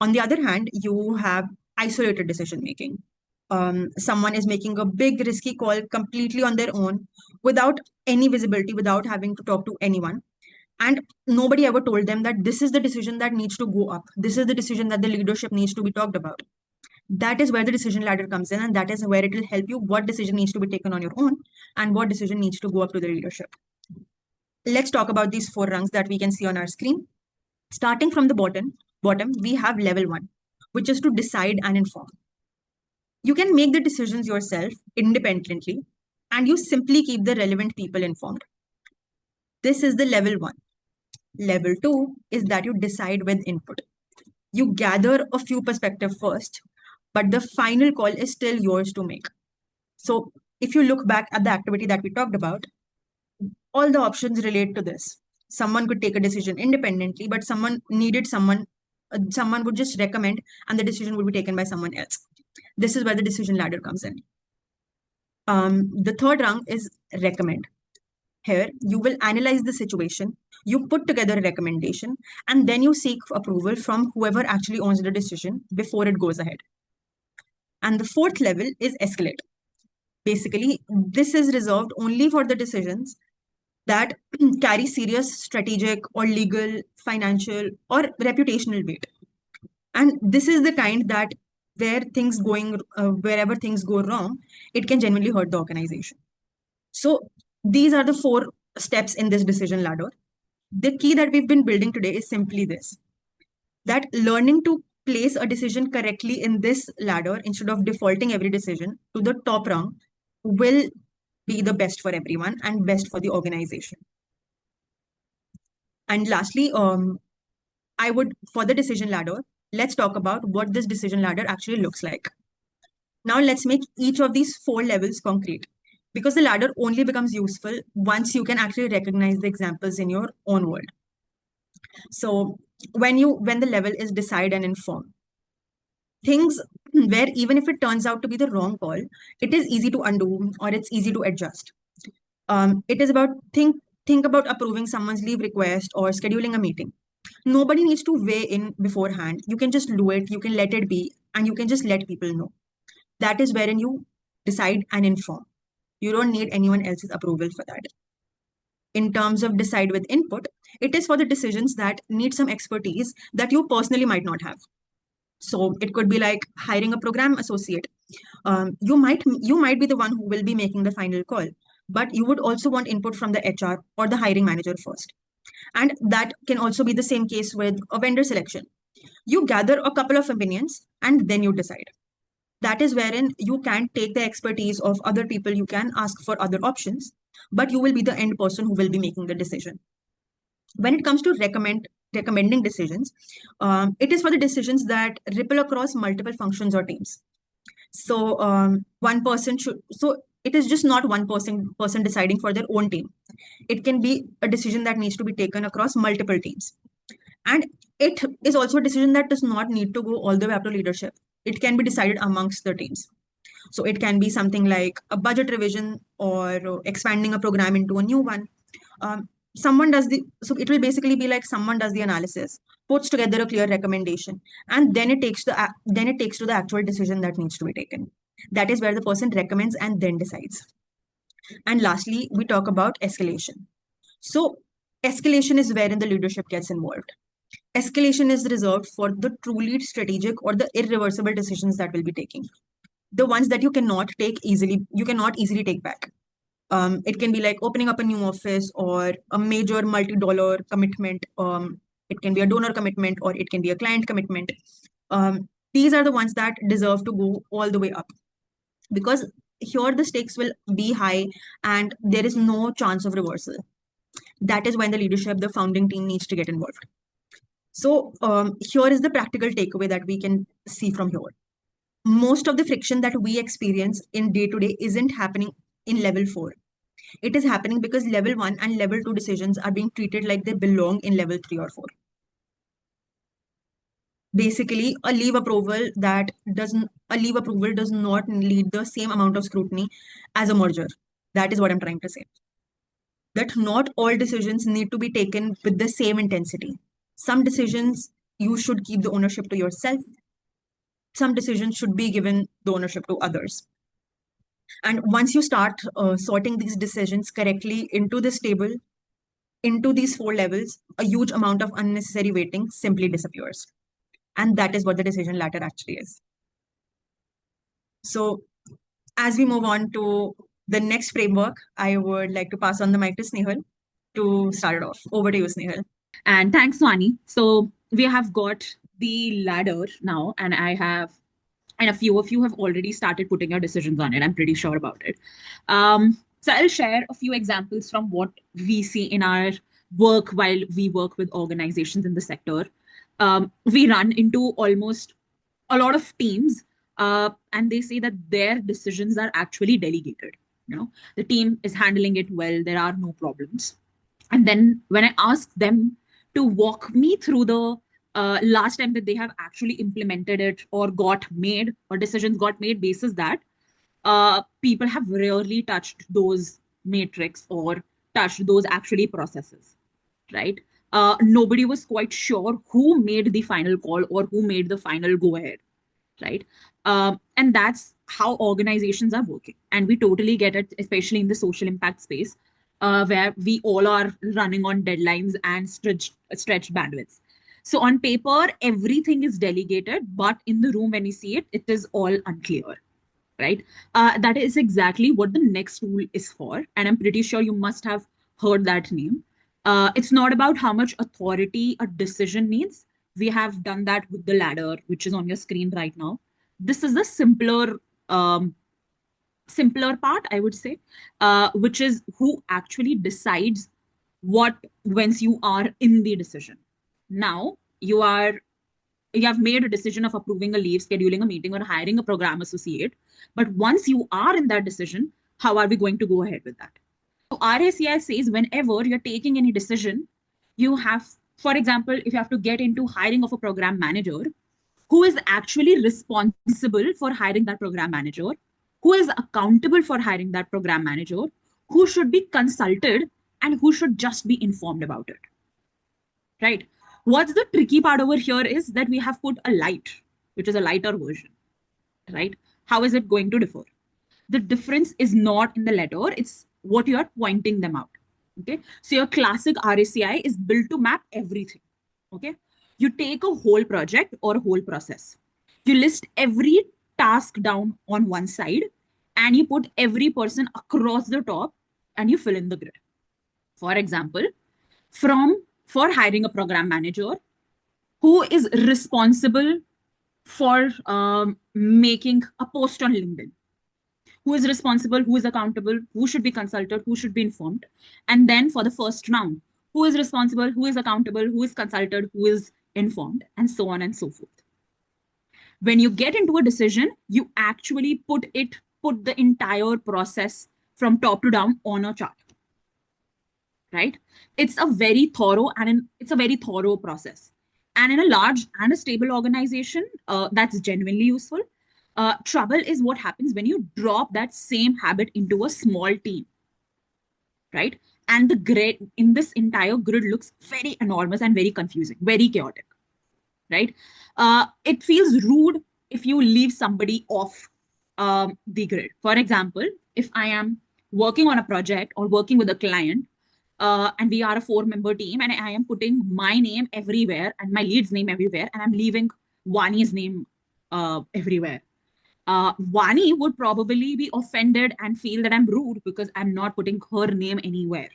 On the other hand, you have isolated decision making. Someone is making a big risky call completely on their own without any visibility, without having to talk to anyone. And nobody ever told them that this is the decision that needs to go up. This is the decision that the leadership needs to be talked about. That is where the decision ladder comes in, and that is where it will help you what decision needs to be taken on your own and what decision needs to go up to the leadership. Let's talk about these 4 rungs that we can see on our screen. Starting from the bottom, we have level 1, which is to decide and inform. You can make the decisions yourself independently, and you simply keep the relevant people informed. This is the level 1. Level 2 is that you decide with input. You gather a few perspectives first, but the final call is still yours to make. So if you look back at the activity that we talked about, all the options relate to this. Someone could take a decision independently, but someone would just recommend, and the decision would be taken by someone else. This is where the decision ladder comes in. The third rung is recommend. Here, you will analyze the situation, you put together a recommendation, and then you seek approval from whoever actually owns the decision before it goes ahead. And the fourth level is escalate. Basically, this is reserved only for the decisions that carry serious strategic or legal, financial, or reputational weight. And this is the kind that wherever things go wrong, it can genuinely hurt the organization. So these are the 4 steps in this decision ladder. The key that we've been building today is simply this, that learning to place a decision correctly in this ladder instead of defaulting every decision to the top rung will be the best for everyone and best for the organization. And lastly, for the decision ladder, let's talk about what this decision ladder actually looks like. Now let's make each of these 4 levels concrete, because the ladder only becomes useful once you can actually recognize the examples in your own world. So when the level is decide and inform, things where even if it turns out to be the wrong call, it is easy to undo or it's easy to adjust. It is about think about approving someone's leave request or scheduling a meeting. Nobody needs to weigh in beforehand. You can just do it, you can let it be, and you can just let people know. That is wherein you decide and inform. You don't need anyone else's approval for that. In terms of decide with input, it is for the decisions that need some expertise that you personally might not have. So it could be like hiring a program associate. You might be the one who will be making the final call, but you would also want input from the HR or the hiring manager first. And that can also be the same case with a vendor selection. You gather a couple of opinions and then you decide. That is wherein you can take the expertise of other people, you can ask for other options, but you will be the end person who will be making the decision. When it comes to recommending decisions, it is for the decisions that ripple across multiple functions or teams. So it is just not one person deciding for their own team. It can be a decision that needs to be taken across multiple teams. And it is also a decision that does not need to go all the way up to leadership. It can be decided amongst the teams. So it can be something like a budget revision or expanding a program into a new one. So it will basically be like someone does the analysis, puts together a clear recommendation, and then it takes to the actual decision that needs to be taken. That is where the person recommends and then decides. And lastly, we talk about escalation. So escalation is wherein the leadership gets involved. Escalation is reserved for the truly strategic or the irreversible decisions that we'll be taking. The ones that you cannot easily take back. It can be like opening up a new office or a major multi-dollar commitment. It can be a donor commitment or it can be a client commitment. These are the ones that deserve to go all the way up, because here the stakes will be high and there is no chance of reversal. That is when the leadership, the founding team, needs to get involved. So here is the practical takeaway that we can see from here. Most of the friction that we experience in day-to-day isn't happening in level 4. It is happening because level 1 and level 2 decisions are being treated like they belong in level 3 or 4. Basically, a leave approval does not need the same amount of scrutiny as a merger. That is what I'm trying to say. That not all decisions need to be taken with the same intensity. Some decisions you should keep the ownership to yourself. Some decisions should be given the ownership to others. And once you start sorting these decisions correctly into this table, into these 4 levels, a huge amount of unnecessary waiting simply disappears. And that is what the decision ladder actually is. So as we move on to the next framework, I would like to pass on the mic to Snehal to start it off. Over to you, Snehal. And thanks, Vani. So we have got the ladder now, and a few of you have already started putting your decisions on it. I'm pretty sure about it. So I'll share a few examples from what we see in our work while we work with organizations in the sector. We run into almost a lot of teams, and they say that their decisions are actually delegated. The team is handling it well. There are no problems. And then when I ask them to walk me through the last time that they have actually implemented it or got made or decisions got made basis that, people have rarely touched those matrix or touched those actually processes, right? Nobody was quite sure who made the final call or who made the final go ahead, right? And that's how organizations are working. And we totally get it, especially in the social impact space, where we all are running on deadlines and stretched bandwidths. So on paper, everything is delegated, but in the room, when you see it, it is all unclear, right? That is exactly what the next tool is for. And I'm pretty sure you must have heard that name. It's not about how much authority a decision needs. We have done that with the ladder, which is on your screen right now. This is the simpler part, I would say, which is who actually decides what once you are in the decision. Now you have made a decision of approving a leave, scheduling a meeting, or hiring a program associate. But once you are in that decision, how are we going to go ahead with that? So RACI says whenever you're taking any decision, you have, for example, if you have to get into hiring of a program manager, who is actually responsible for hiring that program manager, who is accountable for hiring that program manager, who should be consulted, and who should just be informed about it, right? What's the tricky part over here is that we have put a light, which is a lighter version, right? How is it going to differ? The difference is not in the letter, it's what you are pointing them out. Okay. So your classic RACI is built to map everything. Okay. You take a whole project or a whole process. You list every task down on one side and you put every person across the top and you fill in the grid. For example, for hiring a program manager, who is responsible for making a post on LinkedIn? Who is responsible, who is accountable, who should be consulted, who should be informed? And then for the first round, who is responsible, who is accountable, who is consulted, who is informed, and so on and so forth. When you get into a decision, you actually put the entire process from top to down on a chart, right? It's a very thorough process. And in a large and a stable organization, that's genuinely useful. Trouble is what happens when you drop that same habit into a small team, right? And the grid in this entire grid looks very enormous and very confusing, very chaotic, right? It feels rude if you leave somebody off the grid. For example, if I am working on a project or working with a client, and we are a 4-member team, and I am putting my name everywhere and my lead's name everywhere, and I'm leaving Vani's name everywhere. Vani would probably be offended and feel that I'm rude because I'm not putting her name anywhere,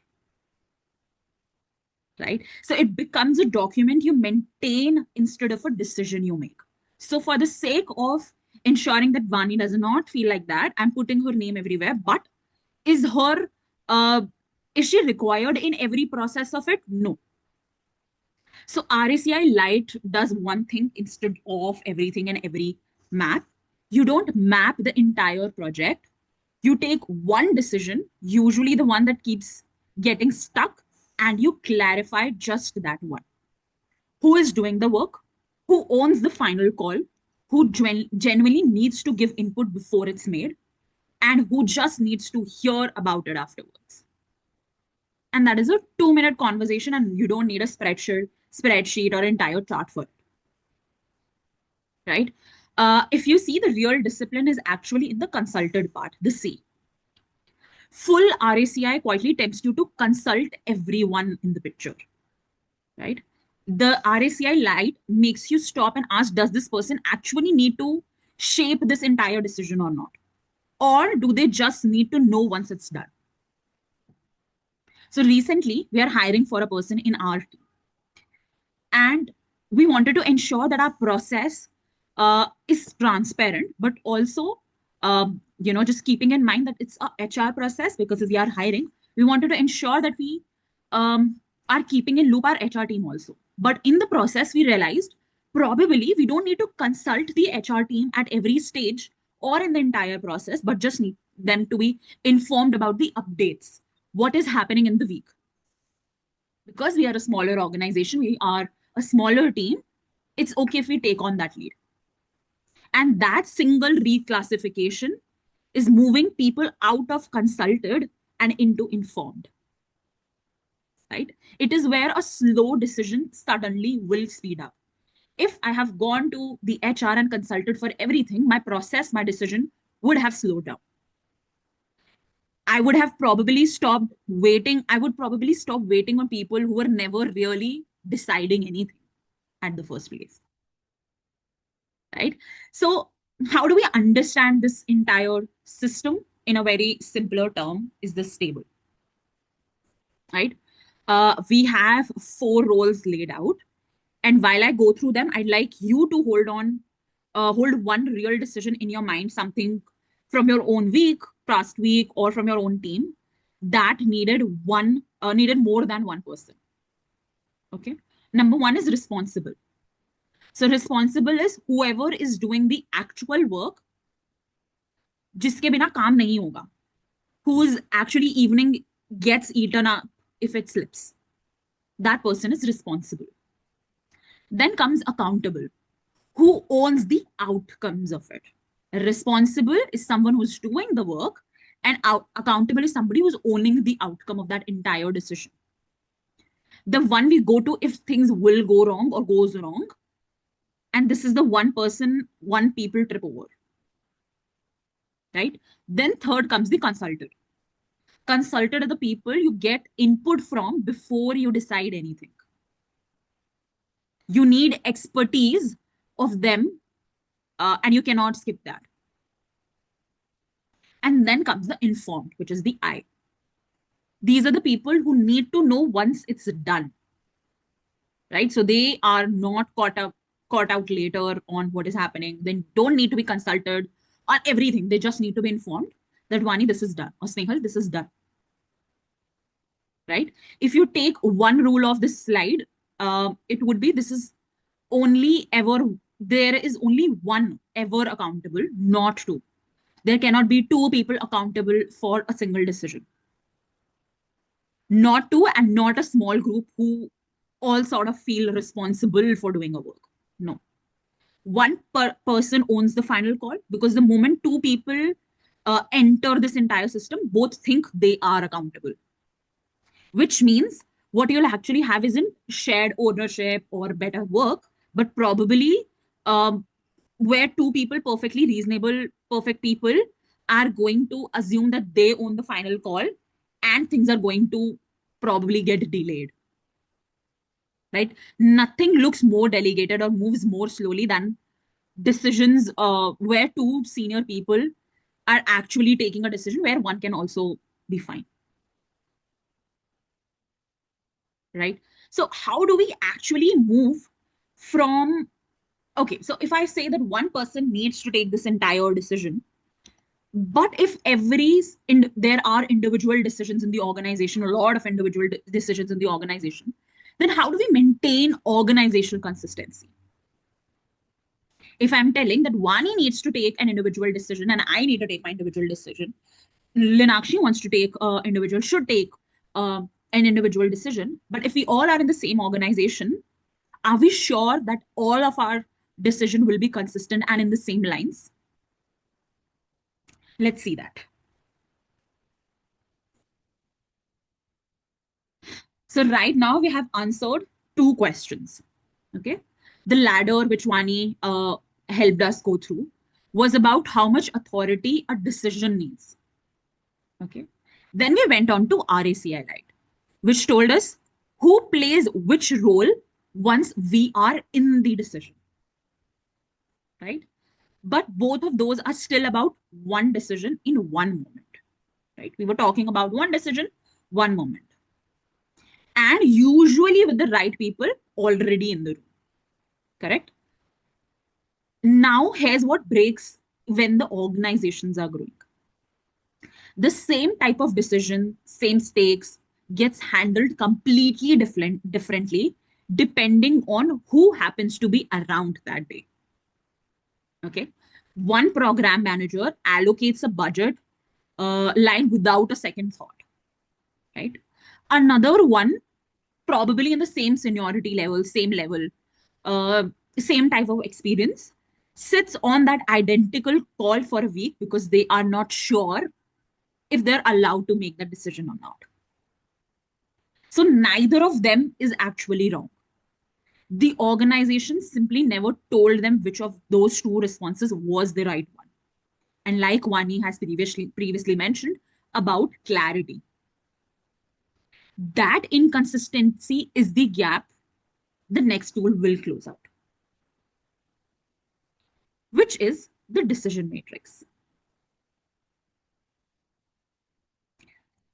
right? So it becomes a document you maintain instead of a decision you make. So for the sake of ensuring that Vani does not feel like that, I'm putting her name everywhere, but is she required in every process of it? No. So RACI Lite does one thing instead of everything and every map. You don't map the entire project. You take one decision, usually the one that keeps getting stuck, and you clarify just that one. Who is doing the work? Who owns the final call? Who genuinely needs to give input before it's made? And who just needs to hear about it afterwards? And that is a 2-minute conversation, and you don't need a spreadsheet or entire chart for it, right? If you see, the real discipline is actually in the consulted part, the C. Full RACI quietly tempts you to consult everyone in the picture, right? The RACI Lite makes you stop and ask, does this person actually need to shape this entire decision or not? Or do they just need to know once it's done? So recently, we are hiring for a person in our team. And we wanted to ensure that our process is transparent, but also, just keeping in mind that it's a HR process because we are hiring. We wanted to ensure that we are keeping in loop our HR team also. But in the process, we realized probably we don't need to consult the HR team at every stage or in the entire process, but just them to be informed about the updates, what is happening in the week. Because we are a smaller organization, we are a smaller team, it's okay if we take on that lead. And that single reclassification is moving people out of consulted and into informed. Right? It is where a slow decision suddenly will speed up. If I have gone to the HR and consulted for everything, my process, my decision would have slowed down. I would have probably stopped waiting. I would probably stop waiting on people who were never really deciding anything at the first place. Right? So, how do we understand this entire system in a very simpler term? Is this stable? Right? We have 4 roles laid out. And while I go through them, I'd like you to hold one real decision in your mind, something from your own week, past week, or from your own team that needed more than one person. Okay. Number 1 is responsible. So responsible is whoever is doing the actual work, जिसके बिना काम नहीं होगा, whose actually evening gets eaten up if it slips. That person is responsible. Then comes accountable, who owns the outcomes of it. Responsible is someone who's doing the work, and accountable is somebody who's owning the outcome of that entire decision. The one we go to if things will go wrong or goes wrong, and this is the one people trip over. Right? Then third comes the consultant. Consultant are the people you get input from before you decide anything. You need expertise of them, and you cannot skip that. And then comes the informed, which is the I. These are the people who need to know once it's done. Right? So they are not caught out later on what is happening. They don't need to be consulted on everything. They just need to be informed that Vani, this is done, or Snehal, this is done. Right? If you take one rule of this slide, it would be there is only one ever accountable, not 2. There cannot be 2 people accountable for a single decision. Not 2, and not a small group who all sort of feel responsible for doing a work. No. One person owns the final call, because the moment 2 people enter this entire system, both think they are accountable. Which means what you'll actually have isn't shared ownership or better work, but probably where 2 people, perfectly reasonable, perfect people, are going to assume that they own the final call, and things are going to probably get delayed. Right? Nothing looks more delegated or moves more slowly than decisions where 2 senior people are actually taking a decision where one can also be fine. Right? So how do we actually move from, okay, so if I say that one person needs to take this entire decision, but if there are individual decisions in the organization, a lot of individual decisions in the organization, then how do we maintain organizational consistency? If I'm telling that Vani needs to take an individual decision and I need to take my individual decision, Linakshi wants to take should take an individual decision. But if we all are in the same organization, are we sure that all of our decision will be consistent and in the same lines? Let's see that. So right now we have answered 2 questions. Okay. The ladder which Vani helped us go through was about how much authority a decision needs. Okay. Then we went on to RACI Light, which told us who plays which role once we are in the decision. Right? But both of those are still about one decision in one moment. Right? We were talking about one decision, one moment. And usually with the right people already in the room. Correct? Now, here's what breaks when the organizations are growing. The same type of decision, same stakes, gets handled completely differently depending on who happens to be around that day. Okay. One program manager allocates a budget line without a second thought, right? Another one, probably in the same seniority level, same level, uh, same type of experience, sits on that identical call for a week because they are not sure if they're allowed to make that decision or not. So neither of them is actually wrong. The organization simply never told them which of those two responses was the right one. And like Vani has previously mentioned about clarity, that inconsistency is the gap the next tool will close out, which is the decision matrix.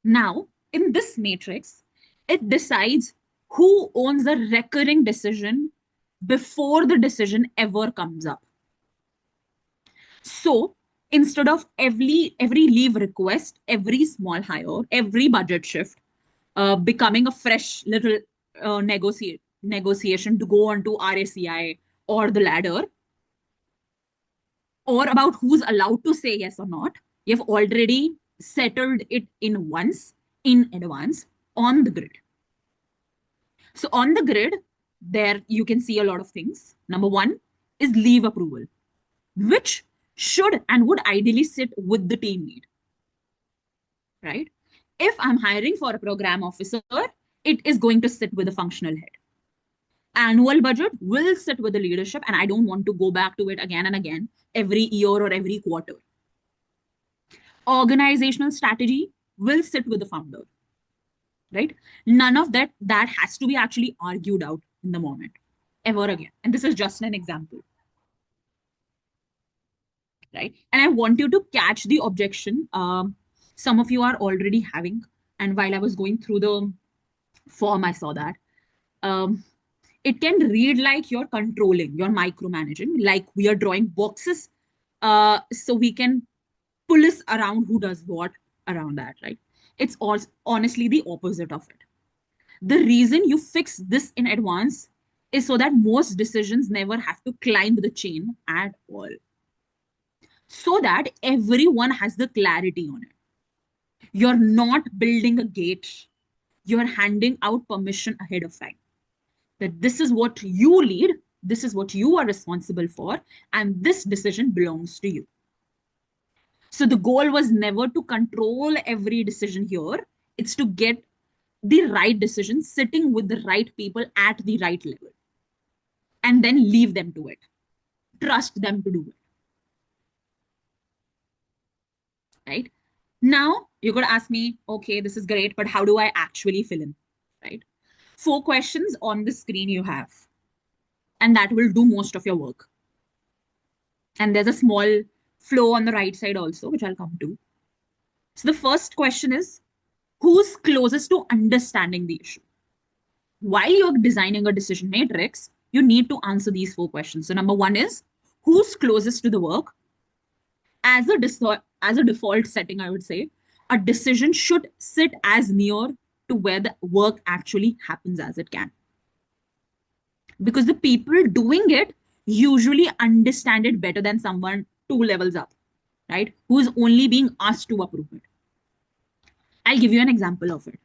Now, in this matrix, it decides who owns the recurring decision before the decision ever comes up. So instead of every leave request, every small hire, every budget shift becoming a fresh little negotiation to go on to RACI or the ladder, or about who's allowed to say yes or not, you've already settled it in once in advance on the grid. So on the grid, there you can see a lot of things. Number one is leave approval, which should and would ideally sit with the team lead, right? If I'm hiring for a program officer, it is going to sit with the functional head. Annual budget will sit with the leadership, and I don't want to go back to it again and again every year or every quarter. Organizational strategy will sit with the founder, right? None of that has to be actually argued out in the moment ever again. And this is just an example, right? And I want you to catch the objection some of you are already having. And while I was going through the form, I saw that. It can read like you're controlling, you're micromanaging, like we are drawing boxes so we can pull us around who does what around that, right? It's honestly the opposite of it. The reason you fix this in advance is so that most decisions never have to climb the chain at all. So that everyone has the clarity on it. You're not building a gate, you're handing out permission ahead of time. That this is what you lead, this is what you are responsible for, and this decision belongs to you. So the goal was never to control every decision here. It's to get the right decision sitting with the right people at the right level. And then leave them to it. Trust them to do it. Right? Now, you're going to ask me, okay, this is great, but how do I actually fill in? Right? 4 questions on the screen you have. And that will do most of your work. And there's a small flow on the right side also, which I'll come to. So the first question is, who's closest to understanding the issue? While you're designing a decision matrix, you need to answer these 4 questions. So number 1 is, who's closest to the work? As a default setting, I would say, a decision should sit as near to where the work actually happens as it can. Because the people doing it usually understand it better than someone 2 levels up, right? Who is only being asked to approve it. I'll give you an example of it.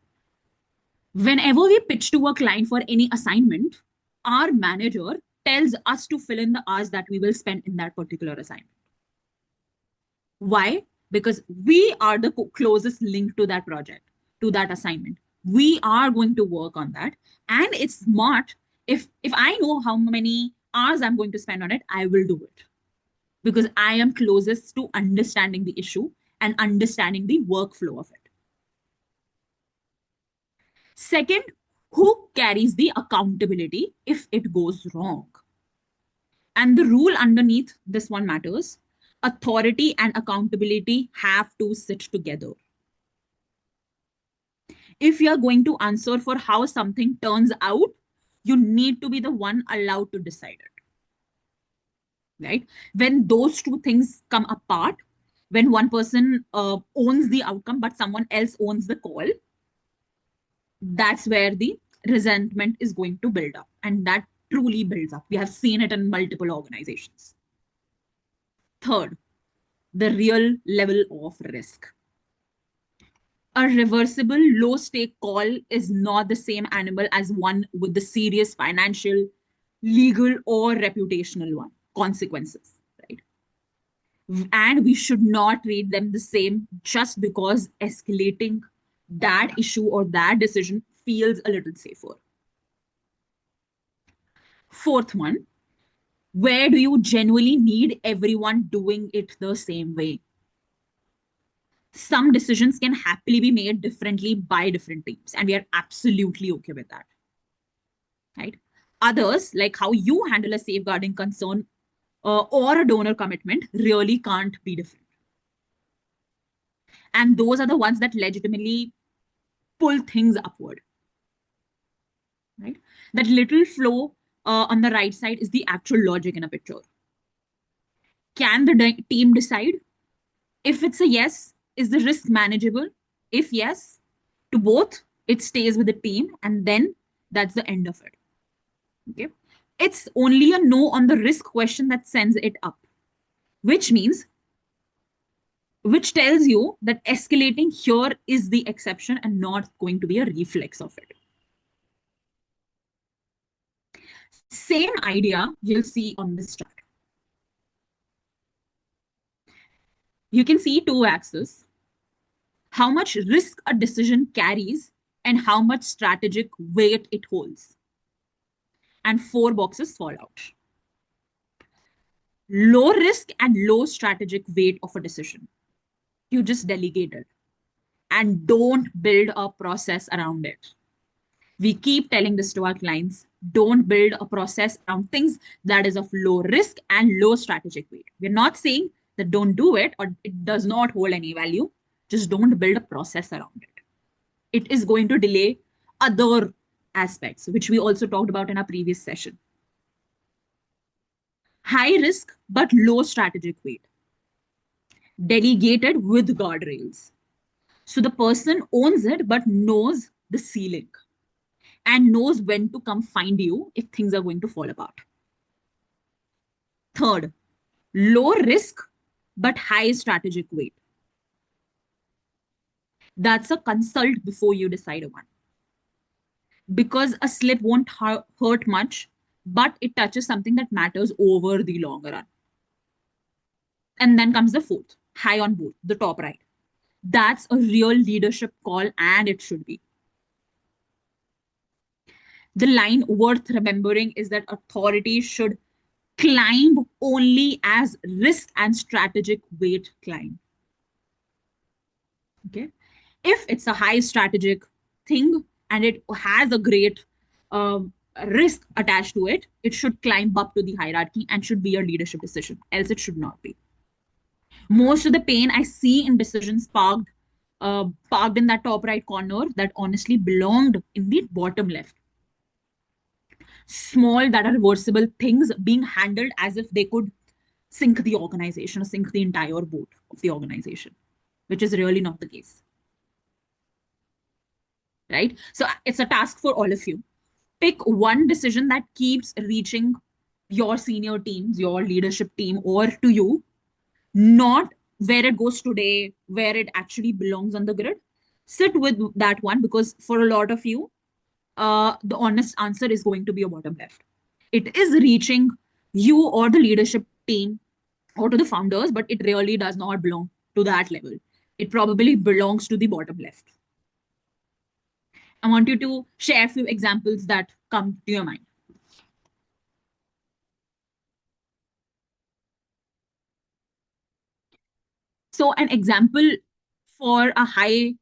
Whenever we pitch to a client for any assignment, our manager tells us to fill in the hours that we will spend in that particular assignment. Why? Because we are the closest link to that project, to that assignment. We are going to work on that. And it's smart. If I know how many hours I'm going to spend on it, I will do it. Because I am closest to understanding the issue and understanding the workflow of it. Second, who carries the accountability if it goes wrong? And the rule underneath this one matters. Authority and accountability have to sit together. If you're going to answer for how something turns out, you need to be the one allowed to decide it. Right? When those two things come apart, when one person owns the outcome, but someone else owns the call, that's where the resentment is going to build up. And that truly builds up. We have seen it in multiple organizations. Third, the real level of risk. A reversible low stake call is not the same animal as one with the serious financial, legal, or reputational one consequences, right? And we should not treat them the same just because escalating that issue or that decision feels a little safer. Fourth one, where do you genuinely need everyone doing it the same way? Some decisions can happily be made differently by different teams, and we are absolutely okay with that, right? Others, like how you handle a safeguarding concern or a donor commitment, really can't be different. And those are the ones that legitimately pull things upward, right? That little flow on the right side is the actual logic in a picture. Can the team decide? If it's a yes, is the risk manageable? If yes, to both, it stays with the team, and then that's the end of it. Okay. It's only a no on the risk question that sends it up, which means, which tells you that escalating here is the exception and not going to be a reflex of it. Same idea you'll see on this chart. You can see two axes, how much risk a decision carries and how much strategic weight it holds. And four boxes fall out. Low risk and low strategic weight of a decision. You just delegate it and don't build a process around it. We keep telling this to our clients, don't build a process around things that is of low risk and low strategic weight. We're not saying that don't do it or it does not hold any value. Just don't build a process around it. It is going to delay other aspects, which we also talked about in our previous session. High risk, but low strategic weight. Delegated with guardrails. So the person owns it, but knows the ceiling and knows when to come find you if things are going to fall apart. Third, low risk, but high strategic weight. That's a consult before you decide on one. Because a slip won't hurt much, but it touches something that matters over the long run. And then comes the fourth, high on both, the top right. That's a real leadership call, and it should be. The line worth remembering is that authority should climb only as risk and strategic weight climb. Okay. If it's a high strategic thing and it has a great risk attached to it, it should climb up to the hierarchy and should be a leadership decision. Else it should not be. Most of the pain I see in decisions parked in that top right corner that honestly belonged in the bottom left. Small that are reversible things being handled as if they could sink the organization or sink the entire boat of the organization, which is really not the case. Right? So it's a task for all of you. Pick one decision that keeps reaching your senior teams, your leadership team, or to you, not where it goes today, where it actually belongs on the grid. Sit with that one because for a lot of you, the honest answer is going to be a bottom left. It is reaching you or the leadership team or to the founders, but it really does not belong to that level. It probably belongs to the bottom left. I want you to share a few examples that come to your mind. So an example for a high,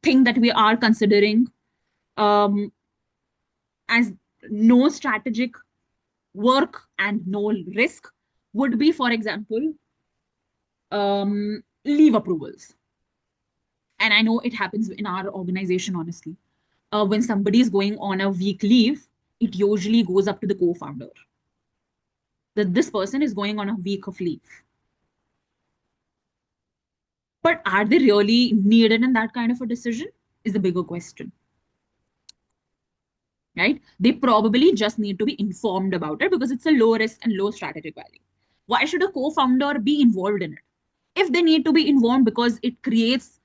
thing that we are considering as no strategic work and no risk would be, for example, leave approvals. And I know it happens in our organization, honestly. When somebody is going on a week leave, it usually goes up to the co-founder that this person is going on a week of leave. But are they really needed in that kind of a decision is the bigger question. Right? They probably just need to be informed about it because it's a low risk and low strategic value. Why should a co-founder be involved in it? If they need to be involved because it creates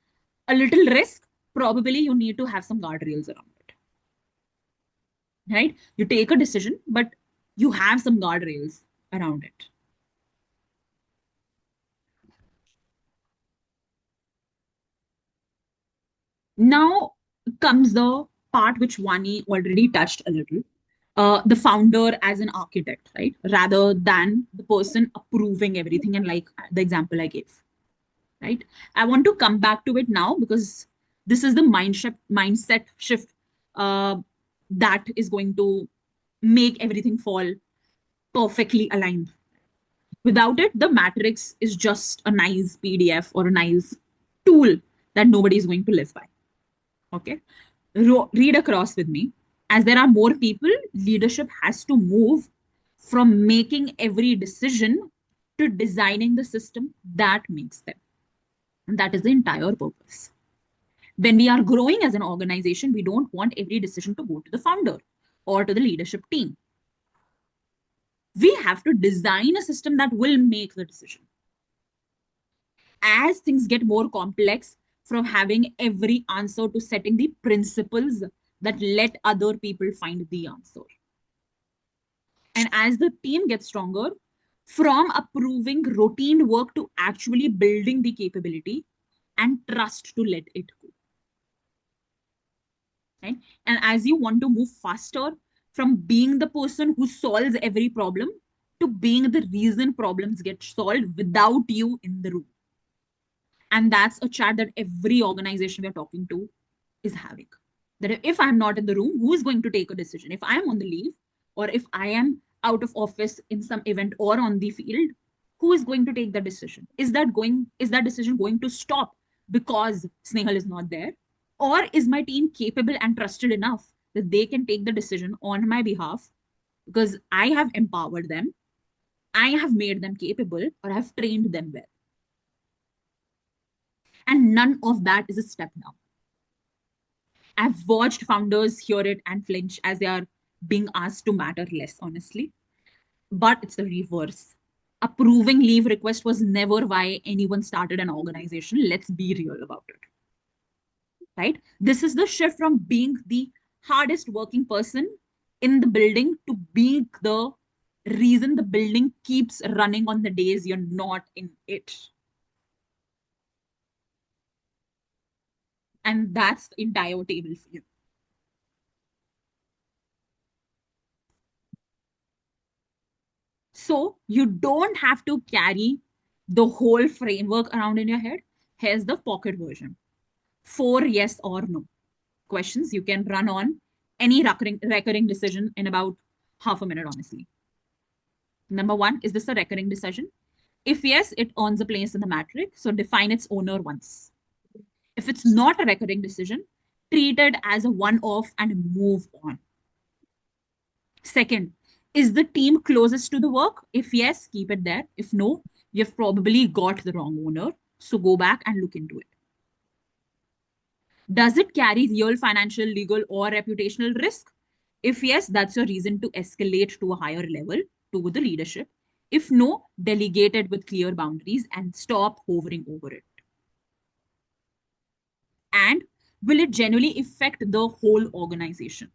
a little risk, probably you need to have some guardrails around it, right? You take a decision, but you have some guardrails around it. Now comes the part which Vani already touched a little. The founder as an architect, right? Rather than the person approving everything, and like the example I gave, right? I want to come back to it now because this is the mindset shift that is going to make everything fall perfectly aligned. Without it, the matrix is just a nice PDF or a nice tool that nobody is going to live by. Okay. Read across with me. As there are more people, leadership has to move from making every decision to designing the system that makes them. And that is the entire purpose. When we are growing as an organization, we don't want every decision to go to the founder or to the leadership team. We have to design a system that will make the decision. As things get more complex, from having every answer to setting the principles that let other people find the answer. And as the team gets stronger, from approving routine work to actually building the capability and trust to let it go. Right? And as you want to move faster from being the person who solves every problem to being the reason problems get solved without you in the room. And that's a chat that every organization we're talking to is having. That if I'm not in the room, who is going to take a decision? If I'm on the leave, or if I am out of office in some event or on the field, who is going to take the decision? Is that decision going to stop because Snehal is not there? Or is my team capable and trusted enough that they can take the decision on my behalf because I have empowered them, I have made them capable, or I have trained them well? And none of that is a step down. I've watched founders hear it and flinch as they are being asked to matter less, honestly. But it's the reverse. Approving leave request was never why anyone started an organization. Let's be real about it. Right? This is the shift from being the hardest working person in the building to being the reason the building keeps running on the days you're not in it. And that's the entire table for you. So you don't have to carry the whole framework around in your head. Here's the pocket version. 4 yes or no questions you can run on any recurring decision in about half a minute, honestly. Number 1, is this a recurring decision? If yes, it earns a place in the matrix. So define its owner once. If it's not a recurring decision, treat it as a one-off and move on. Second, is the team closest to the work? If yes, keep it there. If no, you've probably got the wrong owner. So go back and look into it. Does it carry real financial, legal, or reputational risk? If yes, that's a reason to escalate to a higher level to the leadership. If no, delegate it with clear boundaries and stop hovering over it. And will it genuinely affect the whole organization?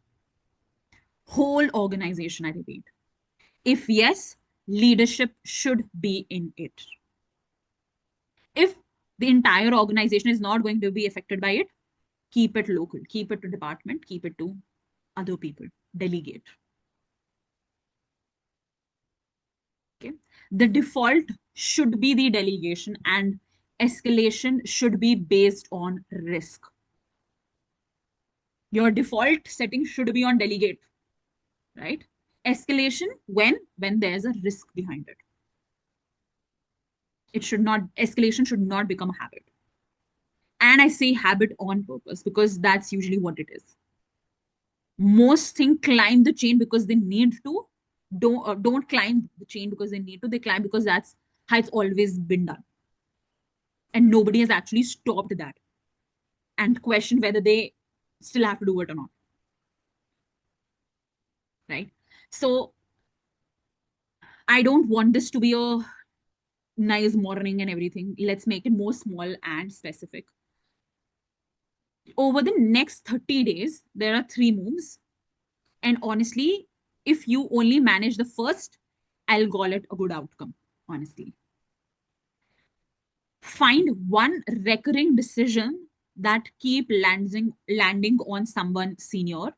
Whole organization, I repeat. If yes, leadership should be in it. If the entire organization is not going to be affected by it, keep it local, keep it to department, keep it to other people, delegate. Okay. The default should be the delegation and escalation should be based on risk. Your default setting should be on delegate, right? Escalation when there's a risk behind it. Escalation should not become a habit. And I say habit on purpose because that's usually what it is. Most things climb the chain because they need to. Don't climb the chain because they need to. They climb because that's how it's always been done. And nobody has actually stopped that and questioned whether they still have to do it or not. Right? So I don't want this to be a nice morning and everything. Let's make it more small and specific. Over the next 30 days, there are 3 moves. And honestly, if you only manage the first, I'll call it a good outcome, honestly. Find one recurring decision that keep landing on someone senior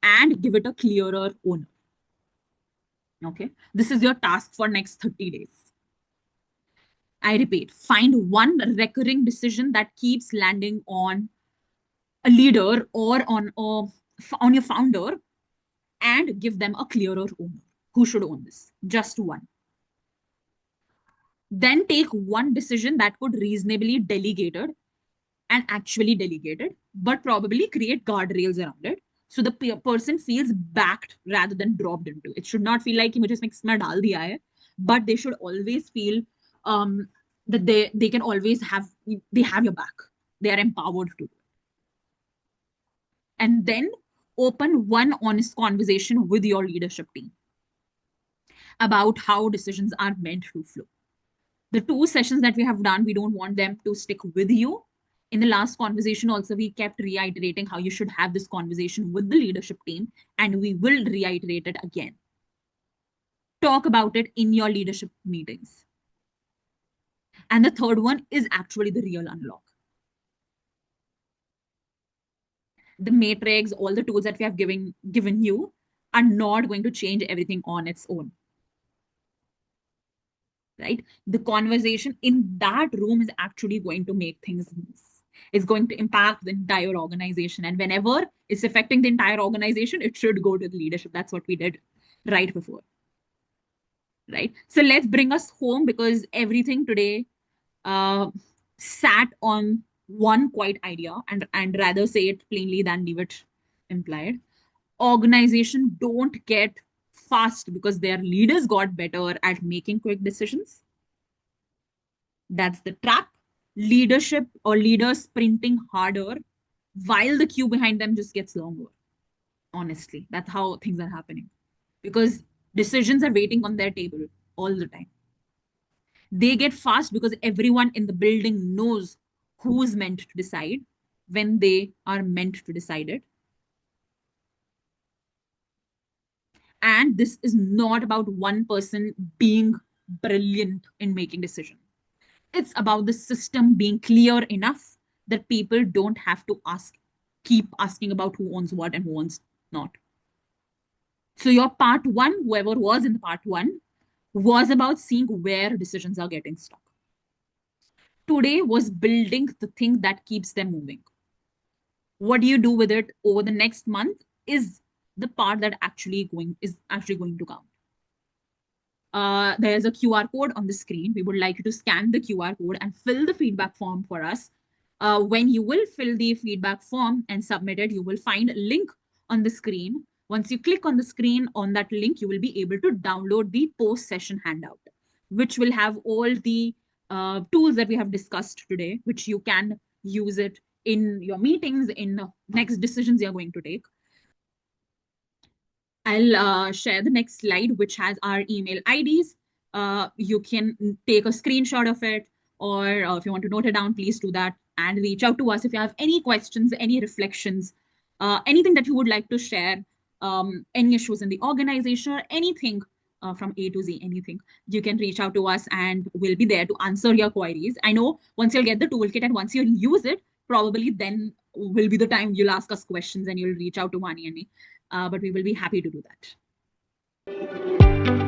and give it a clearer owner. Okay, this is your task for next 30 days. I repeat, find one recurring decision that keeps landing on a leader or on your founder and give them a clearer owner. Who should own this? Just one. Then take one decision that could reasonably delegated and actually delegated, but probably create guardrails around it. So the person feels backed rather than dropped into. It should not feel like मुझे इसमें किसमें डाल दिया है, but they should always feel that they can always have your back. They are empowered to do it. And then open one honest conversation with your leadership team about how decisions are meant to flow. The 2 sessions that we have done, we don't want them to stick with you. In the last conversation also, we kept reiterating how you should have this conversation with the leadership team, and we will reiterate it again. Talk about it in your leadership meetings. And the third one is actually the real unlock. The matrix, all the tools that we have given you are not going to change everything on its own. Right? The conversation in that room is actually going to make things move. It's going to impact the entire organization. And whenever it's affecting the entire organization, it should go to the leadership. That's what we did right before. Right? So let's bring us home, because everything today sat on one quiet idea, and rather say it plainly than leave it implied. Organization don't get fast because their leaders got better at making quick decisions. That's the trap. Leadership or leaders sprinting harder while the queue behind them just gets longer. Honestly, that's how things are happening, because decisions are waiting on their table all the time. They get fast because everyone in the building knows who's meant to decide when they are meant to decide it. And this is not about one person being brilliant in making decisions. It's about the system being clear enough that people don't have to keep asking about who owns what and who owns not. So your part 1, whoever was in the part 1, was about seeing where decisions are getting stuck. Today was building the thing that keeps them moving. What do you do with it over the next month is the part that is actually going to count. There's a QR code on the screen. We would like you to scan the QR code and fill the feedback form for us. When you will fill the feedback form and submit it, you will find a link on the screen. Once you click on the screen on that link, you will be able to download the post-session handout, which will have all the tools that we have discussed today, which you can use it in your meetings, in next decisions you're going to take. I'll share the next slide, which has our email IDs. You can take a screenshot of it, or if you want to note it down, please do that and reach out to us if you have any questions, any reflections, anything that you would like to share, any issues in the organization, or anything from A to Z, anything. You can reach out to us and we'll be there to answer your queries. I know once you'll get the toolkit and once you'll use it, probably then will be the time you'll ask us questions and you'll reach out to Vani and me. But we will be happy to do that.